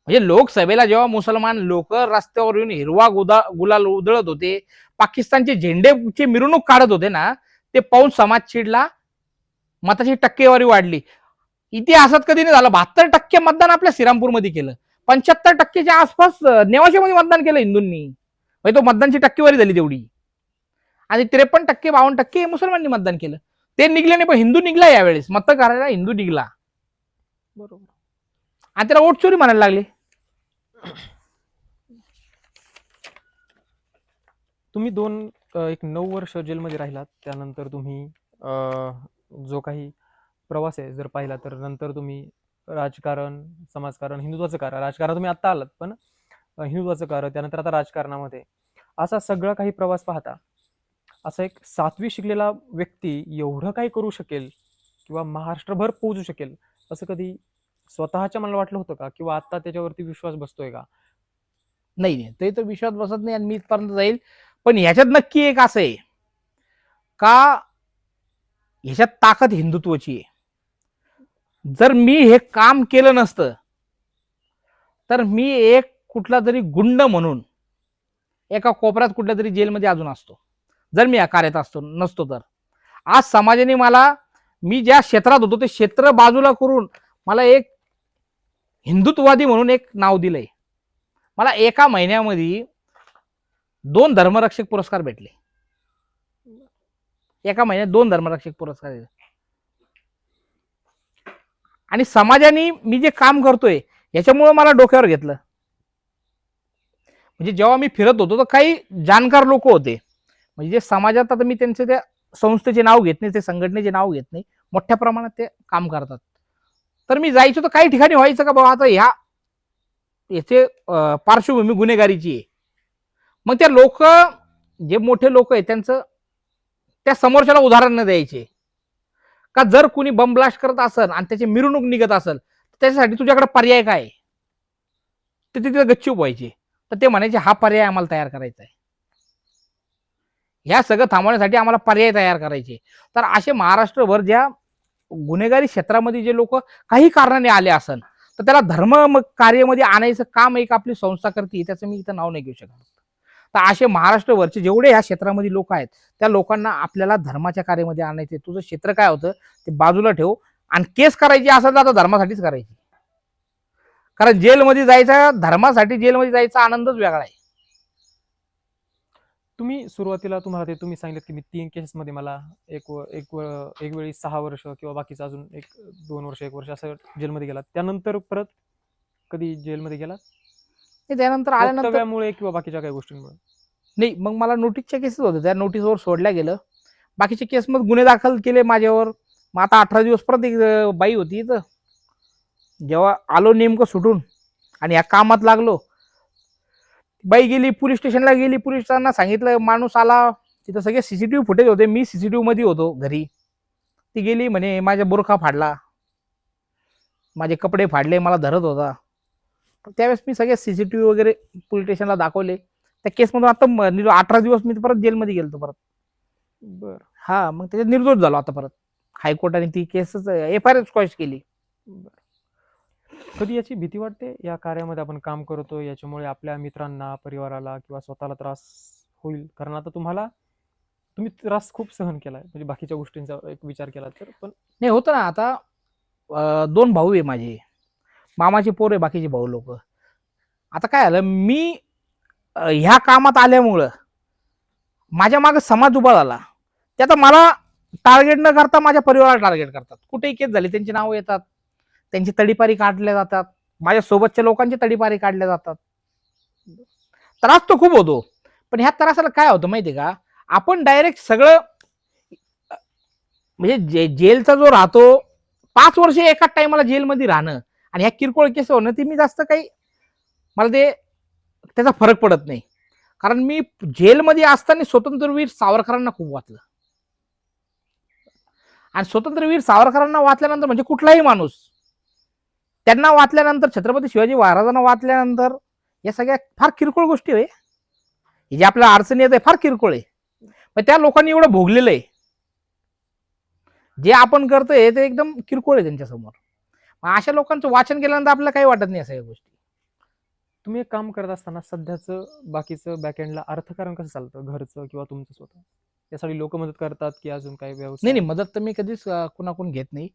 म्हणजे लोकसभेला जेव्हा मुसलमान लोक रस्त्यावर येऊन हिरवा गुलाल उधळत होते, पाकिस्तानचे झेंडेची मिरवणूक काढत होते ना, ते पाहून समाज चिडला, मताची टक्केवारी वाढली. इतिहासात कधी नाही झालं. 72% मतदान आपल्या श्रीरामपूरमध्ये केलं, 75%च्या आसपास नेवाशामध्ये मतदान केलं हिंदूंनी. म्हणजे तो मतदानची टक्केवारी झाली तेवढी, आणि 53% 52% मुसलमानांनी मतदान केलं. ते निघले नाही, पण हिंदू निघला यावेळेस, मत करायला हिंदू निघला, बरोबर. आणि त्याला वोट चोरी म्हणायला लागले. तुम्ही एक 9 वर्ष जेलमध्ये राहिलात. त्यानंतर तुम्ही जो काही प्रवास आहे जर पाहिला तर नंतर तुम्ही राजकारण, समाजकारण, हिंदुत्वाचं कार्य, राजकारण तुम्ही आत्ता आलात, पण हिंदुत्वाचं कार्य, त्यानंतर आता राजकारणामध्ये असा सगळा काही प्रवास पाहता, असा एक 7वी शिकलेला व्यक्ती एवढं काही करू शकेल किंवा महाराष्ट्रभर पोहोचू शकेल असं कधी स्वतःच्या मनाला वाटलं होतं का, किंवा आता त्याच्यावरती विश्वास बसतोय का? नाही, ते तर विश्वास बसत नाही आणि मी इथपर्यंत जाईल. पण ह्याच्यात नक्की एक असं आहे का, ह्याच्यात ताकद हिंदुत्वाची आहे. जर मी हे काम केलं नसतं तर मी एक कुठला तरी गुंड म्हणून एका कोपऱ्यात कुठल्या तरी जेलमध्ये अजून असतो, जर मी या कार्यात नसतो तर. आज समाजाने मला, मी ज्या क्षेत्रात होतो ते क्षेत्र बाजूला करून मला एक हिंदुत्ववादी म्हणून एक नाव दिलंय. मला एका महिन्यामध्ये 2 धर्मरक्षक पुरस्कार भेटले. एका महिन्यात 2 धर्मरक्षक पुरस्कार दिले. आणि समाजाने मी जे काम करतोय याच्यामुळे मला डोक्यावर घेतलं. म्हणजे जेव्हा मी फिरत होतो तर काही जाणकार लोक होते, म्हणजे जे समाजात, आता मी त्यांचे त्या संस्थेचे नाव घेत नाही, ते संघटनेचे नाव घेत नाही, मोठ्या प्रमाणात ते काम करतात. तर मी जायचो तर काही ठिकाणी व्हायचं का बाबा आता याचे पार्श्वभूमी गुन्हेगारीची आहे. मग त्या लोक, जे मोठे लोक आहेत, त्यांचं त्या समोरच्याला उदाहरण न द्यायचे का, जर कुणी बम ब्लास्ट करत असेल आणि त्याची मिरवणूक निघत असेल त्याच्यासाठी तुझ्याकडे पर्याय काय, ते तिथे गच्चूप व्हायचे. तर ते म्हणायचे हा पर्याय आम्हाला तयार करायचा आहे, ह्या सगळं थांबवण्यासाठी आम्हाला पर्याय तयार करायचे. तर असे महाराष्ट्रभर ज्या गुन्हेगारी क्षेत्रामध्ये जे लोक काही कारणाने आले असन, तर त्याला धर्म कार्यामध्ये आणायचं काम एक आपली संस्था करते, त्याचं मी इथं नाव नाही घेऊ शकत. तर असे महाराष्ट्रभरचे जेवढे ह्या क्षेत्रामध्ये लोक आहेत, त्या लोकांना आपल्याला धर्माच्या कार्यामध्ये आणायचे. तुझं क्षेत्र काय होतं ते बाजूला ठेव, आणि केस करायची असेल तर आता धर्मासाठीच करायची. कारण जेलमध्ये जायचा, धर्मासाठी जेलमध्ये जायचा आनंदच वेगळा आहे. तुम्ही सुरुवातीला तुम्ही सांगितलं की मी 3 केसेसमध्ये मला एक वेळी 6 वर्ष किंवा बाकीचं अजून 2 वर्ष 1 वर्ष असं जेलमध्ये गेलात. त्यानंतर परत कधी जेलमध्ये गेलात? त्यानंतर आल्यानंतर वक्तव्यामुळे किंवा बाकीच्या काही गोष्टींमुळे? नाही, मग मला नोटीसच्या केसेस होत्या, त्या नोटीसवर सोडल्या गेलं. बाकीचे केस मग गुन्हे दाखल केले माझ्यावर. मग आता 18 दिवस परत एक बाई होती इथं, जेव्हा आलो नेमकं सुटून आणि या कामात लागलो, बाई गेली पोलीस स्टेशनला, गेली पोलिसांना सांगितलं, माणूस आला, तिथं सगळे सीसीटीव्ही फुटेज होते, मी सीसीटीव्ही मध्ये होतो घरी. ती गेली म्हणे माझ्या बुरखा फाडला, माझे कपडे फाडले, मला धरत होता. त्यावेळेस मी सगळे सीसीटीव्ही वगैरे पोलीस स्टेशनला दाखवले. त्या केसमधून आता 18 दिवस मी परत जेलमध्ये गेलो परत. बर. हा, मग त्याच्यात निर्दोष झालो आता परत. हायकोर्टाने ती केसच FIR स्क्वॅश केली. कधी याची भीती वाटते, या कार्यामध्ये आपण काम करतो याच्यामुळे आपल्या मित्रांना, परिवाराला किंवा स्वतःला त्रास होईल? कारण आता तुम्ही त्रास खूप सहन केलाय, म्हणजे बाकीच्या गोष्टींचा एक विचार केला तर. पण नाही, होतं ना. आता 2 भाऊ आहे माझे, मामाचे पोर आहे, बाकीचे भाऊ लोक. आता काय झालं, मी ह्या कामात आल्यामुळं माझ्या मागे समाज उभा झाला. ते आता मला टार्गेट न करता माझ्या परिवाराला टार्गेट करतात. कुठेही केस झाली त्यांची नावं येतात, त्यांची तडीपारी काढल्या जातात, माझ्या सोबतच्या लोकांची तडीपारी काढल्या जातात. त्रास तो खूप होतो. पण ह्या त्रासाला काय होतं माहितीये का, आपण डायरेक्ट सगळं, म्हणजे जेलचा जो राहतो 5 वर्ष एकाच टाइमला जेलमध्ये राहणं आणि ह्या किरकोळ केस होणं, ते मी जास्त काही, मला त्याचा फरक पडत नाही. कारण मी जेलमध्ये असताना स्वतंत्रवीर सावरकरांना खूप वाचलं, आणि स्वतंत्रवीर सावरकरांना वाचल्यानंतर म्हणजे कुठलाही माणूस, त्यांना वाचल्यानंतर, छत्रपती शिवाजी महाराजांना वाचल्यानंतर, या सगळ्या फार किरकोळ गोष्टी आहे. जे आपल्या अडचणी येत फार किरकोळ आहे, पण त्या लोकांनी एवढं भोगलेलं आहे. जे आपण करतोय ते एकदम किरकोळ आहे त्यांच्यासमोर. अशा लोकांचं वाचन केल्यानंतर आपल्याला काही वाटत नाही या सगळ्या गोष्टी. तुम्ही एक काम करत असताना सध्याचं बाकीचं बॅकएंडला अर्थकारण कसं चालतं, घरचं किंवा तुमचं स्वतः? यासाठी लोक मदत करतात की अजून काही व्यवसाय? नाही, मदत तर मी कधीच कुणाकडून घेत नाही.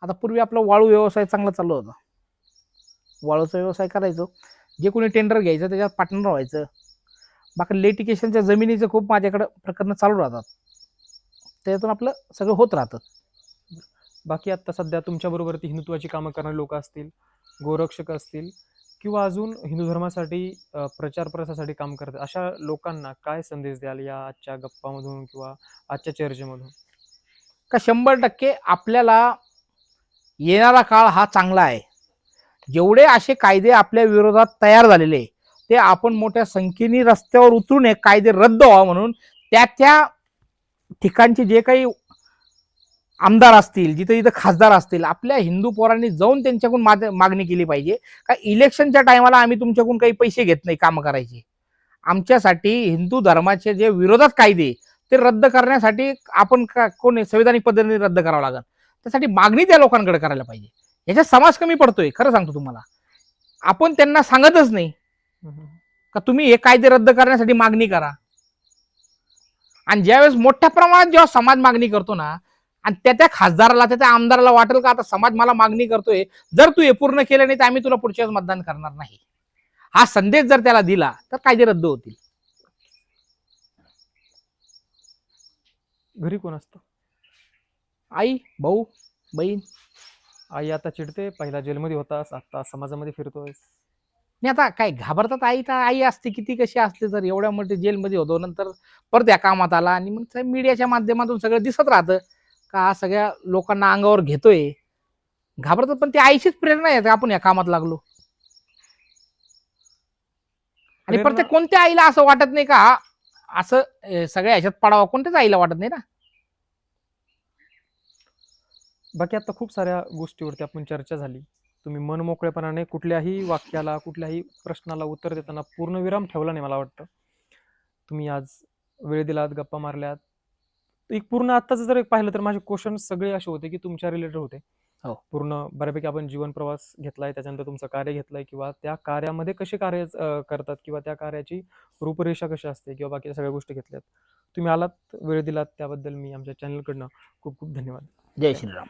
आता पूर्वी आपला वाळू व्यवसाय चांगला चालू होता, वाळूचा व्यवसाय करायचो. जे कोणी टेंडर घ्यायचं त्याच्यात पार्टनर व्हायचं. बाकी लिटिगेशनच्या जमिनीचं खूप माझ्याकडे प्रकरण चालू राहतात, त्यातून आपलं सगळं होत राहतं. बाकी आता सध्या तुमच्याबरोबर ती हिंदुत्वाची कामं करणारे लोक असतील, गोरक्षक असतील किंवा अजून हिंदू धर्मासाठी प्रचार प्रसारासाठी काम करतात, अशा लोकांना काय संदेश द्याल या आजच्या गप्पामधून किंवा आजच्या चर्चेमधून? का 100% आपल्याला येणारा काळ हा चांगला आहे. जेवढे असे कायदे आपल्या विरोधात तयार झालेले आहे, ते आपण मोठ्या संख्येने रस्त्यावर उतरून हे कायदे रद्द व्हावा म्हणून त्या ठिकाणचे जे काही आमदार असतील, जिथे जिथे खासदार असतील, आपल्या हिंदू पोरांनी जाऊन त्यांच्याकडून मागणी केली पाहिजे. का इलेक्शनच्या टायमाला आम्ही तुमच्याकडून काही पैसे घेत नाही काम करायचे. आमच्यासाठी हिंदू धर्माचे जे विरोधात कायदे ते रद्द करण्यासाठी आपण कोण संविधानिक पद्धतीने रद्द करावं लागेल. त्यासाठी मागणी त्या लोकांकडे करायला पाहिजे. याच्यात समाज कमी पडतोय, खरं सांगतो तुम्हाला. आपण त्यांना सांगतच नाही का तुम्ही हे कायदे रद्द करण्यासाठी मागणी करा. आणि ज्यावेळेस मोठ्या प्रमाणात जेव्हा समाज मागणी करतो ना, आणि त्या खासदाराला त्या आमदाराला वाटेल का आता समाज मला मागणी करतोय, जर तू हे पूर्ण केलं नाही तर आम्ही तुला पुढच्या वेळेस मतदान करणार नाही, हा संदेश जर त्याला दिला तर कायदे रद्द होतील. घरी कोण असतं? आई, भाऊ, बहीण. आई आता चिडते, पहिला जेलमध्ये होतास, आता समाजामध्ये फिरतोयस. नाही आता काय घाबरतात, आई तर आई असते, किती कशी असते, तर एवढ्या मोठे जेलमध्ये होतो, नंतर परत या कामात आला आणि मग मीडियाच्या माध्यमातून सगळं दिसत राहतं का सगळ्या लोकांना अंगावर घेतोय. घाबरतात, पण ती आईचीच प्रेरणा आहे आपण या कामात लागलो. आणि प्रत्येक कोणत्या आईला असं वाटत नाही का असं सगळ्या ह्याच्यात पडावं, कोणत्याच आईला वाटत नाही ना. बाकी आता खूप साऱ्या गोष्टीवरती आपण चर्चा झाली. तुम्ही मनमोकळेपणाने कुठल्याही वाक्याला, कुठल्याही प्रश्नाला उत्तर देताना पूर्णविराम ठेवला नाही मला वाटतं. तुम्ही आज वेळ दिलात, गप्पा मारल्यात. एक पूर्ण आत्ताच जर एक पाहिलं तर माझे क्वेश्चन सगळे असे होते की तुमच्या रिलेटेड होते. हो. पूर्ण बऱ्यापैकी आपण जीवन प्रवास घेतलाय, त्याच्यानंतर तुमचं कार्य घेतलंय किंवा त्या कार्यामध्ये कसे कार्य करतात किंवा त्या कार्याची रूपरेषा कशी असते किंवा बाकीच्या सगळ्या गोष्टी घेतल्यात. तुम्ही आलात, वेळ दिलात, त्याबद्दल मी आमच्या चॅनलकडनं खूप खूप धन्यवाद. जय श्रीराम.